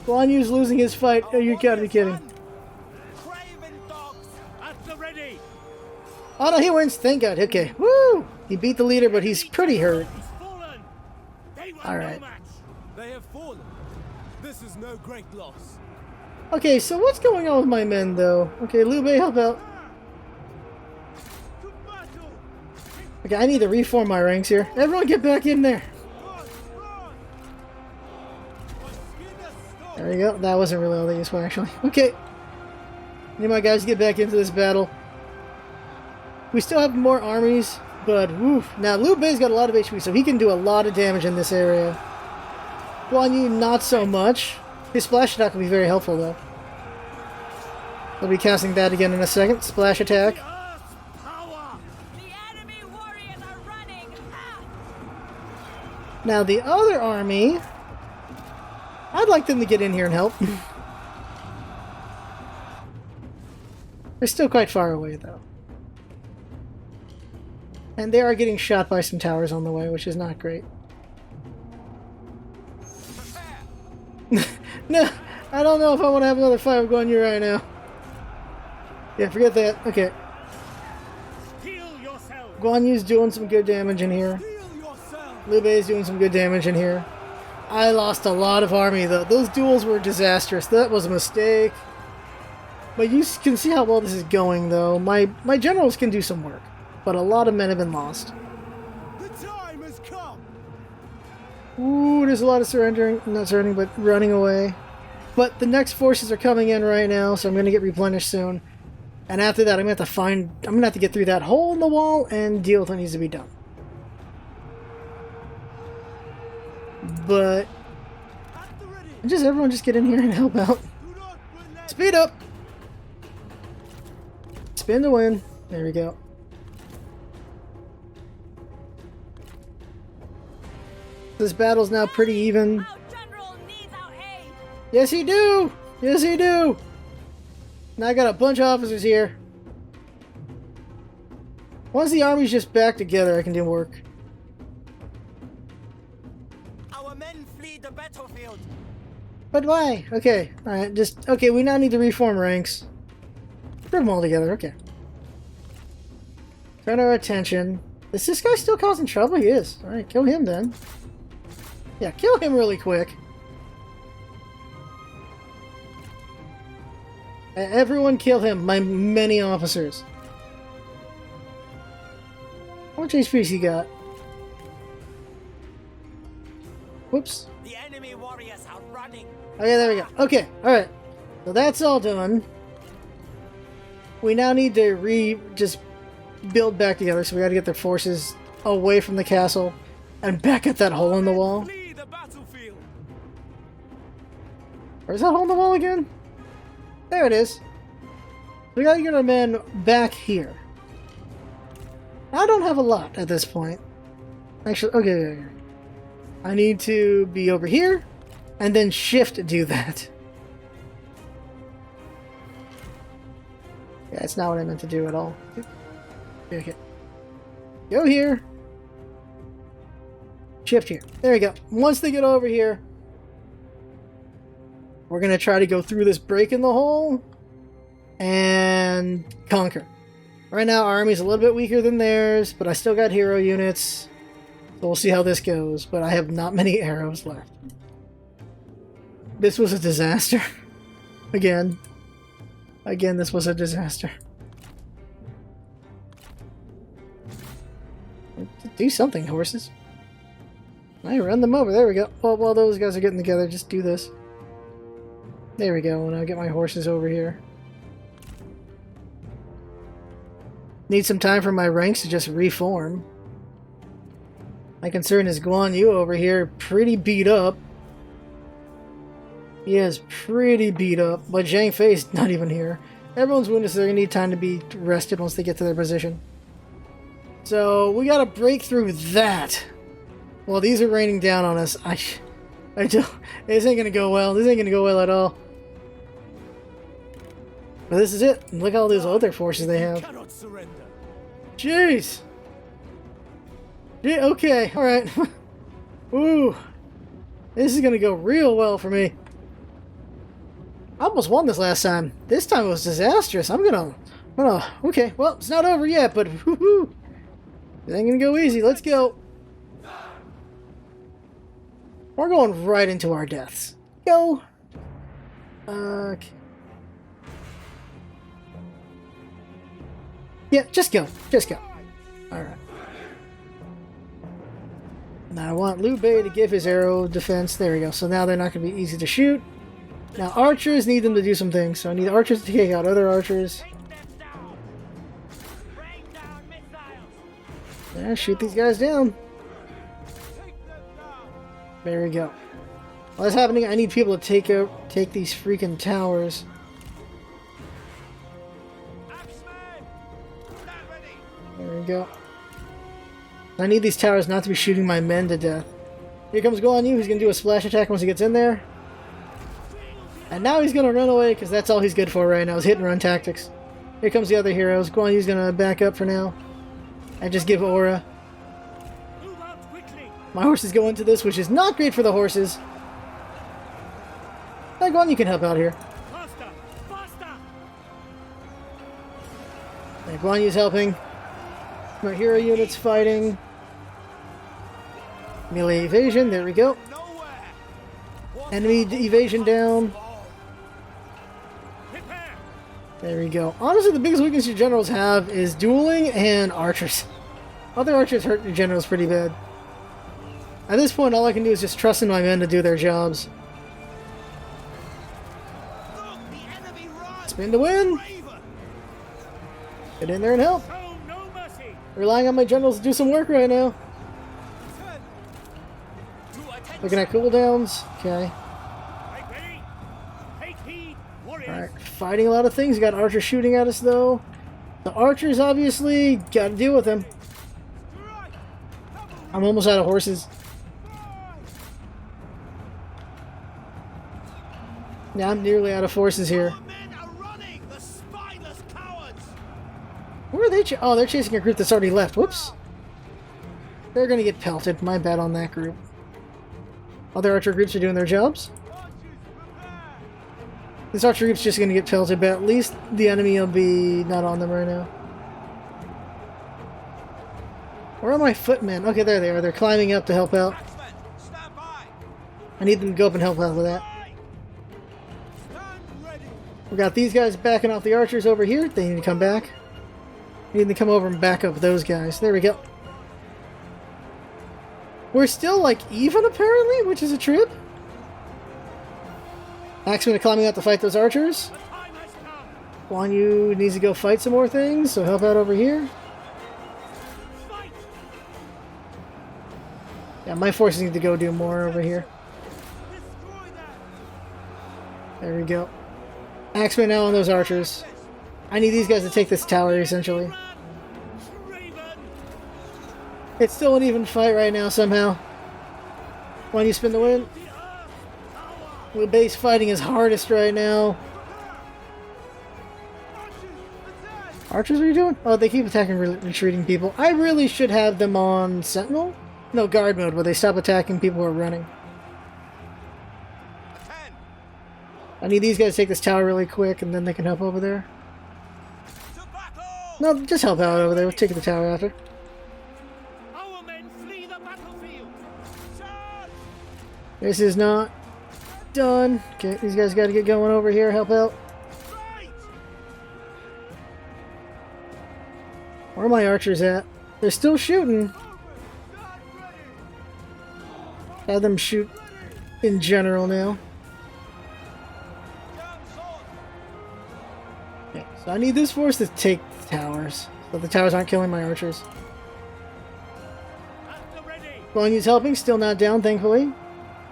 Guan Yu's losing his fight. Oh, you gotta be kidding. Oh no, he wins. Thank God. Okay. Woo! He beat the leader, but he's pretty hurt. Alright. They have fallen. This is no great loss. Okay, so what's going on with my men, though? Okay, Liu Bei, help out. Okay, I need to reform my ranks here. Everyone get back in there. There we go. That wasn't really all that useful, actually. Okay. Need my guys to get back into this battle. We still have more armies, but woof. Now, Liu Bei's got a lot of HP, so he can do a lot of damage in this area. Guan Yu, not so much. His splash attack will be very helpful, though. I'll be casting that again in a second. Splash attack. Now, the other army... I'd like them to get in here and help. They're still quite far away, though. And they are getting shot by some towers on the way, which is not great. No, I don't know if I want to have another fight with Guan Yu right now. Yeah, forget that. Okay. Guan Yu's doing some good damage in here. Liu Bei's doing some good damage in here. I lost a lot of army, though. Those duels were disastrous. That was a mistake. But you can see how well this is going, though. My generals can do some work. But a lot of men have been lost. The time has come. Ooh, there's a lot of surrendering. Not surrendering, but running away. But the next forces are coming in right now, so I'm going to get replenished soon. And after that, I'm going to have to get through that hole in the wall and deal with what needs to be done. But everyone just get in here and help out. Speed up. Spin to win. There we go. This battle's now pretty even. Yes, he do. Yes, he do. Now I got a bunch of officers here. Once the army's just back together, I can do work. Our men flee the battlefield. But why? Okay, alright, okay, we now need to reform ranks. Put them all together, okay. Turn our attention. Is this guy still causing trouble? He is. Alright, kill him then. Yeah, kill him really quick. Everyone kill him, my many officers. How much HP's he got? Whoops. The enemy warriors are running. Okay, there we go. Okay, alright. So that's all done. We now need to just build back together, so we gotta get their forces away from the castle and back at that hole in the wall. Flee the battlefield. Where's that hole in the wall again? There it is. We gotta get our men back here. I don't have a lot at this point. Actually, okay. I need to be over here, and then shift to do that. Yeah, it's not what I meant to do at all. Okay. Go here. Shift here. There we go. Once they get over here, we're going to try to go through this break in the hole and conquer. Right now, our army's a little bit weaker than theirs, but I still got hero units. So we'll see how this goes, but I have not many arrows left. This was a disaster. Again, this was a disaster. Do something, horses. I run them over. There we go. Well, while those guys are getting together, just do this. There we go, and I'll get my horses over here. Need some time for my ranks to just reform. My concern is Guan Yu over here, pretty beat up. He is pretty beat up, but Zhang Fei's not even here. Everyone's wounded, so they're going to need time to be rested once they get to their position. So, we got to break through that. Well, these are raining down on us. I don't... This ain't going to go well. This ain't going to go well at all. But this is it. Look at all those other forces they have. Jeez! Yeah, okay, alright. Ooh. This is going to go real well for me. I almost won this last time. This time it was disastrous. Okay, well, it's not over yet, but whoo-hoo. It ain't gonna go easy. Let's go. We're going right into our deaths. Go. Okay. Yeah, just go. Just go. Alright. Now I want Liu Bei to give his arrow defense. There we go. So now they're not going to be easy to shoot. Now archers need them to do some things. So I need archers to take out other archers. Yeah, shoot these guys down. There we go. While that's happening, I need people to take these freaking towers. There we go. I need these towers not to be shooting my men to death. Here comes Guan Yu. He's going to do a splash attack once he gets in there. And now he's going to run away because that's all he's good for right now is hit and run tactics. Here comes the other heroes. Guan Yu's going to back up for now. And just give aura. My horses go into this, which is not great for the horses. Hey, Guan Yu can help out here. Hey, Guan Yu's helping. My hero units fighting. Melee evasion, there we go. Enemy evasion down. There we go. Honestly, the biggest weakness your generals have is dueling and archers. Other archers hurt your generals pretty bad. At this point, all I can do is just trust in my men to do their jobs. Spin to win! Get in there and help! Relying on my generals to do some work right now. Looking at cooldowns. Okay. Alright, fighting a lot of things. Got archers shooting at us though. The archers obviously gotta deal with them. I'm almost out of horses. Yeah, I'm nearly out of forces here. Where are they? Oh, they're chasing a group that's already left. Whoops. They're gonna get pelted. My bad on that group. Other archer groups are doing their jobs. This archer group's just gonna get pelted, but at least the enemy will be not on them right now. Where are my footmen? Okay, there they are. They're climbing up to help out. Axemen, stand by. I need them to go up and help out with that. We got these guys backing off the archers over here. They need to come back. We need to come over and back up those guys. There we go. We're still, like, even, apparently, which is a trip. Axemen are climbing out to fight those archers. Guan Yu needs to go fight some more things, so help out over here. Yeah, my forces need to go do more over here. There we go. Axemen now on those archers. I need these guys to take this tower, essentially. It's still an even fight right now, somehow. Why don't you spin the win? Liu Bei's fighting his hardest right now. Archers, what are you doing? Oh, they keep attacking retreating people. I really should have them on Sentinel? No, guard mode, where they stop attacking people who are running. I need these guys to take this tower really quick, and then they can help over there. No, just help out over there. We'll take the tower after. Our men flee the battlefield. This is not done. Okay, these guys got to get going over here. Help out. Where are my archers at? They're still shooting. Have them shoot in general now. Okay, so I need this force to take the towers, so the towers aren't killing my archers. Guan Yu's helping, still not down, thankfully.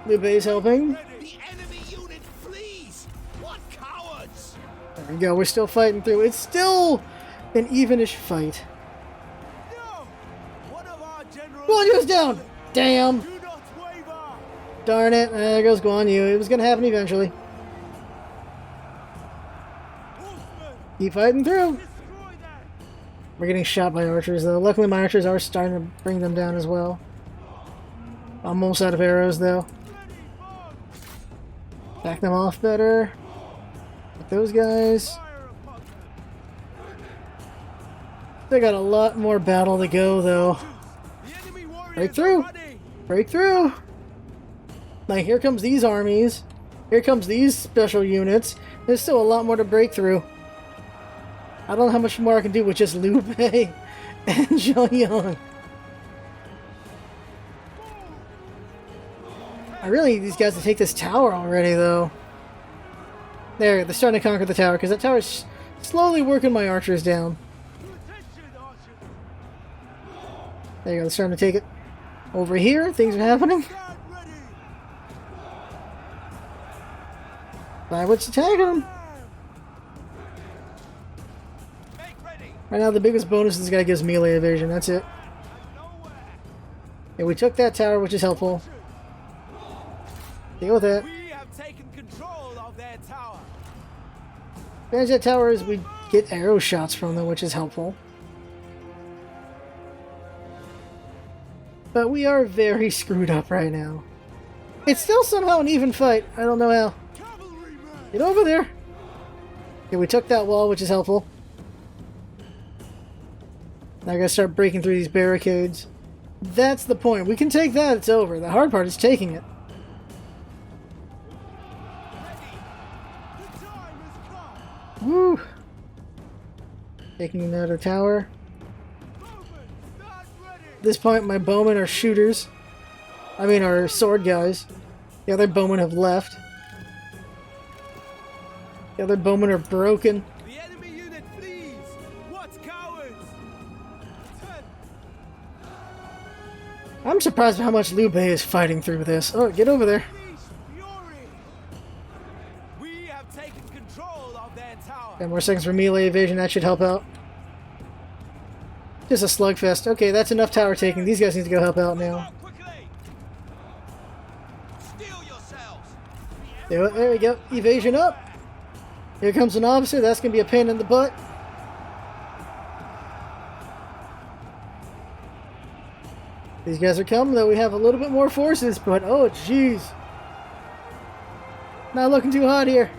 Liu Bei's helping. The enemy unit flees. What cowards! There we go, we're still fighting through. It's still an evenish fight. Guan Yu's down! Damn! Darn it, there goes Guan Yu. It was gonna happen eventually. Keep fighting through. We're getting shot by archers though. Luckily my archers are starting to bring them down as well. I'm almost out of arrows though. Back them off better. Get those guys. They got a lot more battle to go though. Break through! Break through! Like, here comes these armies. Here comes these special units. There's still a lot more to break through. I don't know how much more I can do with just Liu Bei and Zhang Yang. I really need these guys to take this tower already, though. There, they're starting to conquer the tower, because that tower is slowly working my archers down. There you go, they're starting to take it. Over here, things are happening. Let's attack them. Right now, the biggest bonus this guy gives melee evasion. That's it. Yeah, we took that tower, which is helpful. Deal with that. We have taken control of their tower. Advantage that tower is we get arrow shots from them, which is helpful. But we are very screwed up right now. It's still somehow an even fight. I don't know how. Get over there. Okay, we took that wall, which is helpful. Now I gotta start breaking through these barricades. That's the point. We can take that, it's over. The hard part is taking it. Woo! Taking another tower. At this point, my bowmen are shooters. I mean, are sword guys. The other bowmen have left. The other bowmen are broken. The enemy unit flees. What cowards! I'm surprised by how much Liu Bei is fighting through this. Oh, get over there. We have taken control of their tower. 10 more seconds for melee evasion. That should help out. Just a slugfest. Okay, that's enough tower taking. These guys need to go help out now. There we go. Evasion up. Here comes an officer. That's going to be a pain in the butt. These guys are coming, though. We have a little bit more forces, but oh, jeez. Not looking too hot here.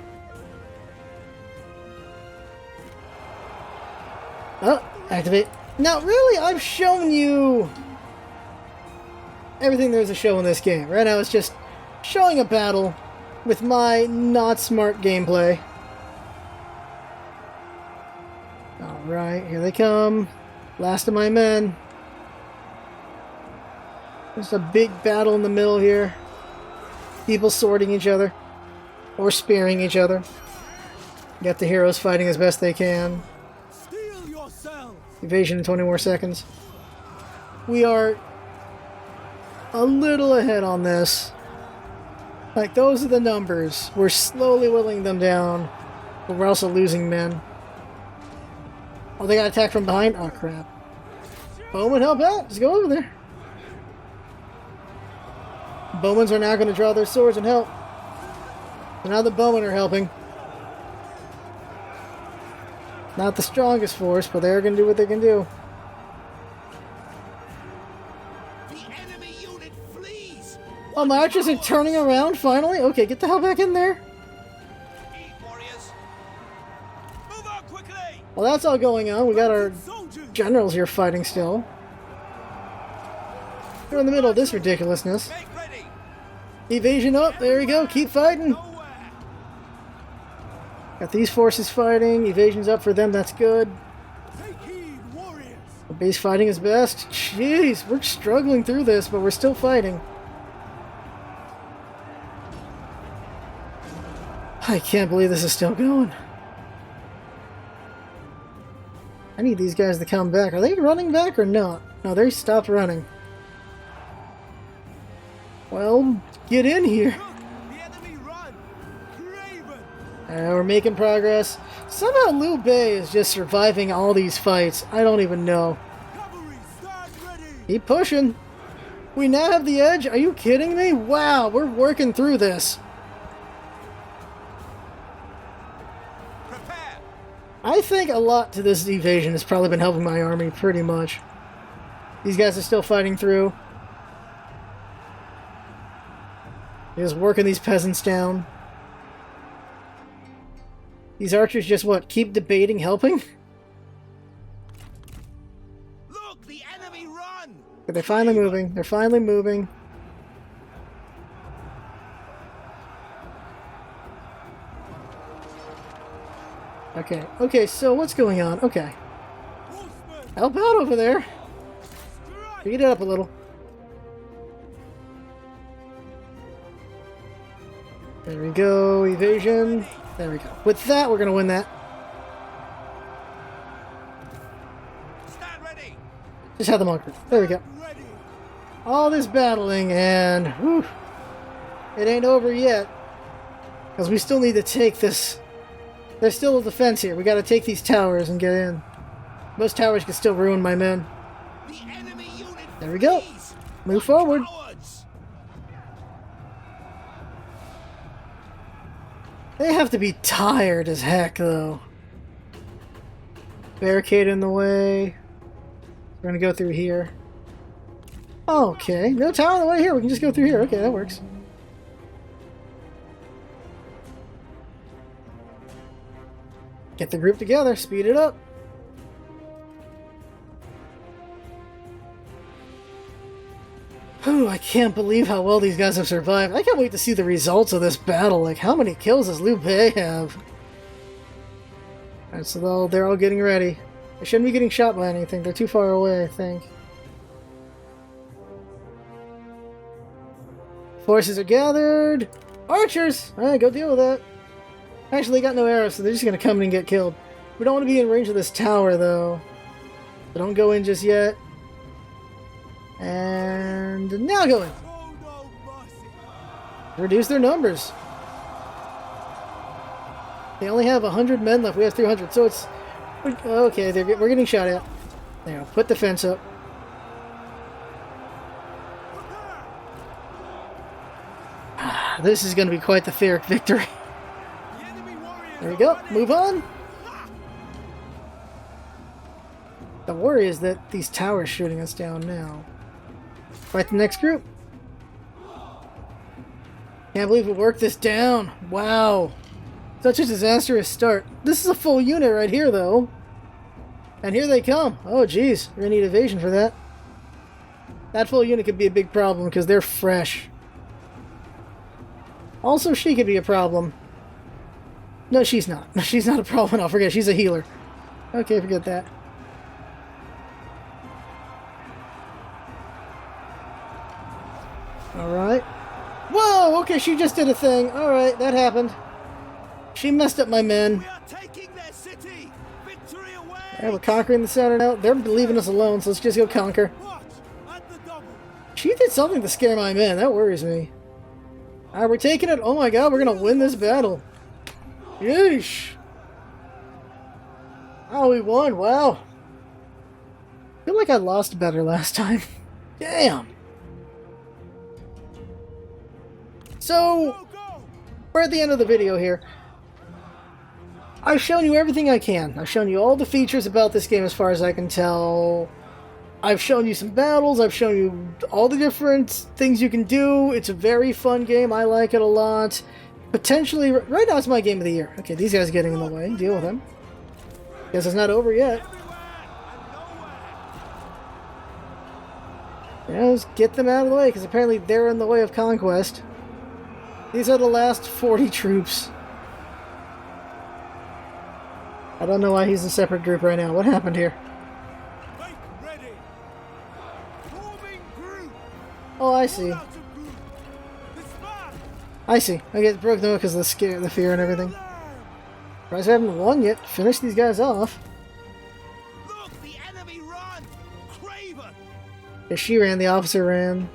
Oh, activate. Now, really, I've shown you everything there's to show in this game. Right now, it's just showing a battle with my not smart gameplay. Alright, here they come. Last of my men. There's a big battle in the middle here. People sorting each other. Or spearing each other. Got the heroes fighting as best they can. Steel yourself. Evasion in 20 more seconds. We are a little ahead on this. Like, those are the numbers. We're slowly whittling them down. But we're also losing men. Oh, they got attacked from behind? Oh, crap. Bowman, help out! Just go over there. Bowmans are now going to draw their swords and help. So now the bowmen are helping. Not the strongest force, but they're going to do what they can do. The enemy unit flees. Oh, my archers are turning around finally? Okay, get the hell back in there. Eat, warriors. Move on quickly. Well, that's all going on. We got our Soldiers. generals here fighting still. We're in the middle of this ridiculousness. Make ready. Evasion up. There we go. Keep fighting. Nowhere. Got these forces fighting. Evasion's up for them. That's good. Take heed, warriors. The base fighting is best. Jeez, we're struggling through this, but we're still fighting. I can't believe this is still going. I need these guys to come back. Are they running back or not? No, they stopped running. Well, get in here. Look, the enemy run. Craven. We're making progress. Somehow Liu Bei is just surviving all these fights. I don't even know. Cavalry, stand ready. Keep pushing. We now have the edge? Are you kidding me? Wow, we're working through this. Prepare. I think a lot to this evasion has probably been helping my army pretty much. These guys are still fighting through. Just working these peasants down. These archers just what? Keep debating helping? Look, the enemy run. But they're finally moving. They're finally moving. Okay. Okay, so what's going on? Okay. Horsemen, Help out over there. strike. Beat it up a little. There we go. Evasion. There we go. With that, we're going to win that. Stand ready. Just have them on. There we go. Ready. All this battling, and whew, it ain't over yet. Because we still need to take this. There's still a defense here. We got to take these towers and get in. Those towers can still ruin my men. The enemy unit There we go. flees. Move forward. Cowards. They have to be tired as heck, though. Barricade in the way. We're going to go through here. Okay. No tower in the way here. We can just go through here. Okay, that works. Get the group together. Speed it up. Whew, I can't believe how well these guys have survived. I can't wait to see the results of this battle. Like, how many kills does Liu Bei have? Alright, so they're all getting ready. They shouldn't be getting shot by anything. They're too far away, I think. Forces are gathered. Archers! Alright, go deal with that. Actually, they got no arrows, so they're just going to come in and get killed. We don't want to be in range of this tower, though. So don't go in just yet. And now go in. Show no mercy. Reduce their numbers. They only have 100 men left. We have 300, so it's... Okay, we're getting shot at. There, put the fence up. This is going to be quite the Pyrrhic victory. The enemy warriors There we are go. ready. Move on. The worry is that these towers shooting us down now. Fight the next group. Can't believe we worked this down. Wow. Such a disastrous start. This is a full unit right here, though. And here they come. Oh, geez. We're going to need evasion for that. That full unit could be a big problem because they're fresh. Also, she could be a problem. No, she's not. She's not a problem at all. Forget it. She's a healer. Okay, forget that. Alright. Whoa! Okay, she just did a thing. Alright, that happened. She messed up my men. We are taking their city. Victory away. Alright, we're conquering the center now. They're leaving us alone, so let's just go conquer. Watch at the double. She did something to scare my men. That worries me. Alright, we're taking it. Oh my god, we're gonna win this battle. Yeesh. Oh, we won. Wow. I feel like I lost better last time. Damn. So, Go, go. we're at the end of the video here. I've shown you everything I can. I've shown you all the features about this game as far as I can tell. I've shown you some battles. I've shown you all the different things you can do. It's a very fun game. I like it a lot. Potentially, right now it's my game of the year. Okay, these guys are getting in the way. Deal with them. Guess it's not over yet. Yeah, let's get them out of the way, because apparently they're in the way of conquest. These are the last 40 troops. I don't know why he's a separate group right now. What happened here? Make ready. Forming group. Oh, I see. Out of group. Dispatch. I see. I get broke down because of the fear and everything. Guys haven't won yet. Finish these guys off. Look, the enemy run. Craven. Yeah, she ran. The officer ran.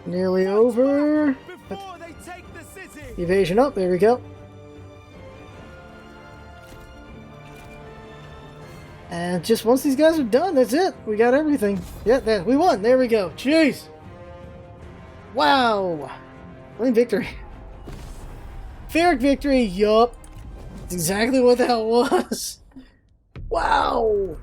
Nearly over. Before they take the city. Evasion up. There we go. And just once these guys are done, that's it. We got everything. Yeah, we won. There we go. Jeez. Wow. Clean victory. Fair victory. Yup. That's exactly what that was. Wow.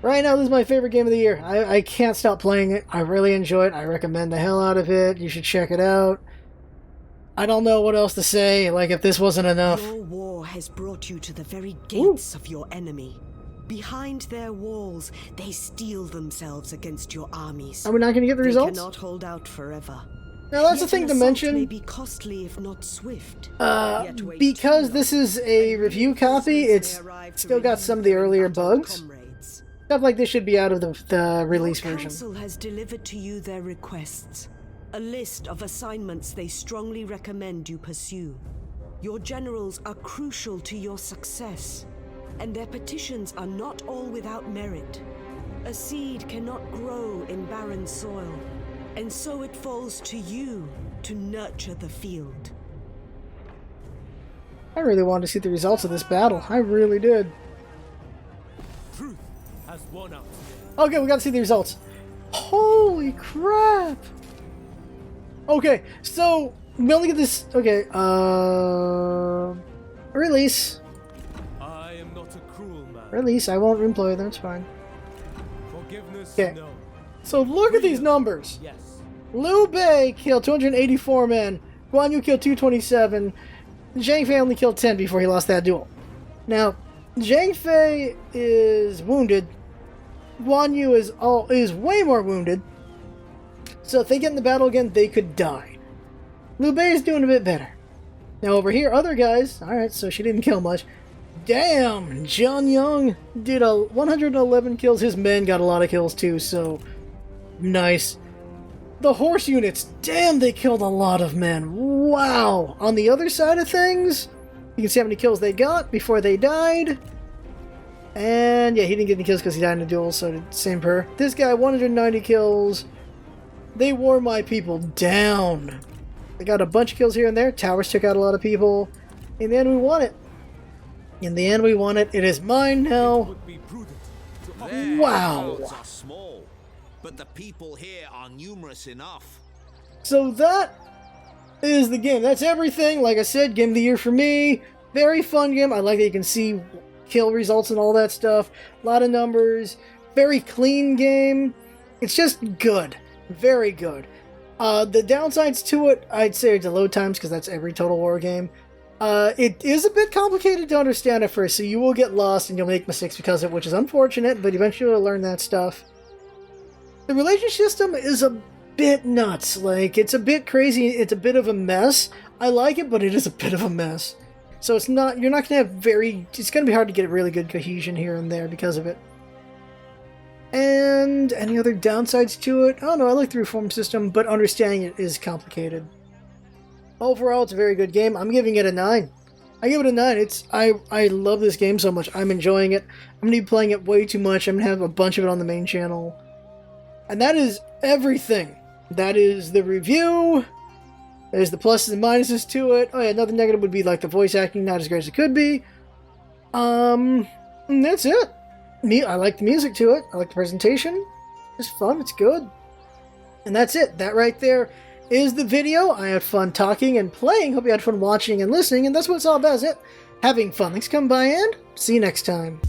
Right now, this is my favorite game of the year. I can't stop playing it. I really enjoy it. I recommend the hell out of it. You should check it out. I don't know what else to say, like if this wasn't enough. Your war has brought you to the very gates of your enemy. Behind their walls, they steel themselves against your armies. Are we not going to get the They results? cannot hold out forever. Now that's the Yet thing an to assault mention. may be costly if not swift. Yet wait Because too this long, is a and review copy, reinforcements it's may arrive to still got relieve some of the their earlier embattled bugs. comrades. Stuff like this should be out of the release Your version. council has delivered to you their requests, a list of assignments they strongly recommend you pursue. Your generals are crucial to your success, and their petitions are not all without merit. A seed cannot grow in barren soil, and so it falls to you to nurture the field. I really wanted to see the results of this battle. I really did. Truth has won out. Okay, we got to see the results. Holy crap! Okay, so we only get this. Okay, release. I am not a cruel man. Release. I won't employ them. It's fine. Forgiveness, Okay. no. So look at these numbers. Yes. Liu Bei killed 284 men. Guan Yu killed 227. Zhang Fei only killed 10 before he lost that duel. Now, Zhang Fei is wounded. Guan Yu is way more wounded. So if they get in the battle again, they could die. Liu Bei is doing a bit better. Now over here, other guys. Alright, so she didn't kill much. Damn! Zhang Yang did 111 kills. His men got a lot of kills too, so nice. The horse units, damn, they killed a lot of men. Wow! On the other side of things, you can see how many kills they got before they died. And yeah, he didn't get any kills because he died in a duel, so did same per. This guy, 190 kills. They wore my people down. They got a bunch of kills here and there. Towers took out a lot of people. In the end, we won it. In the end, we won it. It is mine now. Would be prudent to Their Wow. herds are small, but the people here are numerous enough. So that is the game. That's everything. Like I said, game of the year for me. Very fun game. I like that you can see kill results and all that stuff. A lot of numbers. Very clean game. It's just good. Very good. The downsides to it, I'd say, are the load times, because that's every Total War game. It is a bit complicated to understand at first, so you will get lost and you'll make mistakes because of it, which is unfortunate, but eventually you'll learn that stuff. The relationship system is a bit nuts. Like, it's a bit crazy. It's a bit of a mess. I like it, but it is a bit of a mess. So it's not, you're not going to have it's going to be hard to get a really good cohesion here and there because of it. And any other downsides to it? I don't know, I like the reform system, but understanding it is complicated. Overall, it's a very good game. I'm giving it a 9. I give it a 9. I love this game so much. I'm enjoying it. I'm going to be playing it way too much. I'm going to have a bunch of it on the main channel. And that is everything. That is the review. There's the pluses and minuses to it. Oh yeah, another negative would be like the voice acting, not as great as it could be. And that's it. I like the music to it. I like the presentation. It's fun. It's good. And that's it. That right there is the video. I had fun talking and playing. Hope you had fun watching and listening. And that's what it's all about, is it? Having fun. Thanks for coming by, and see you next time.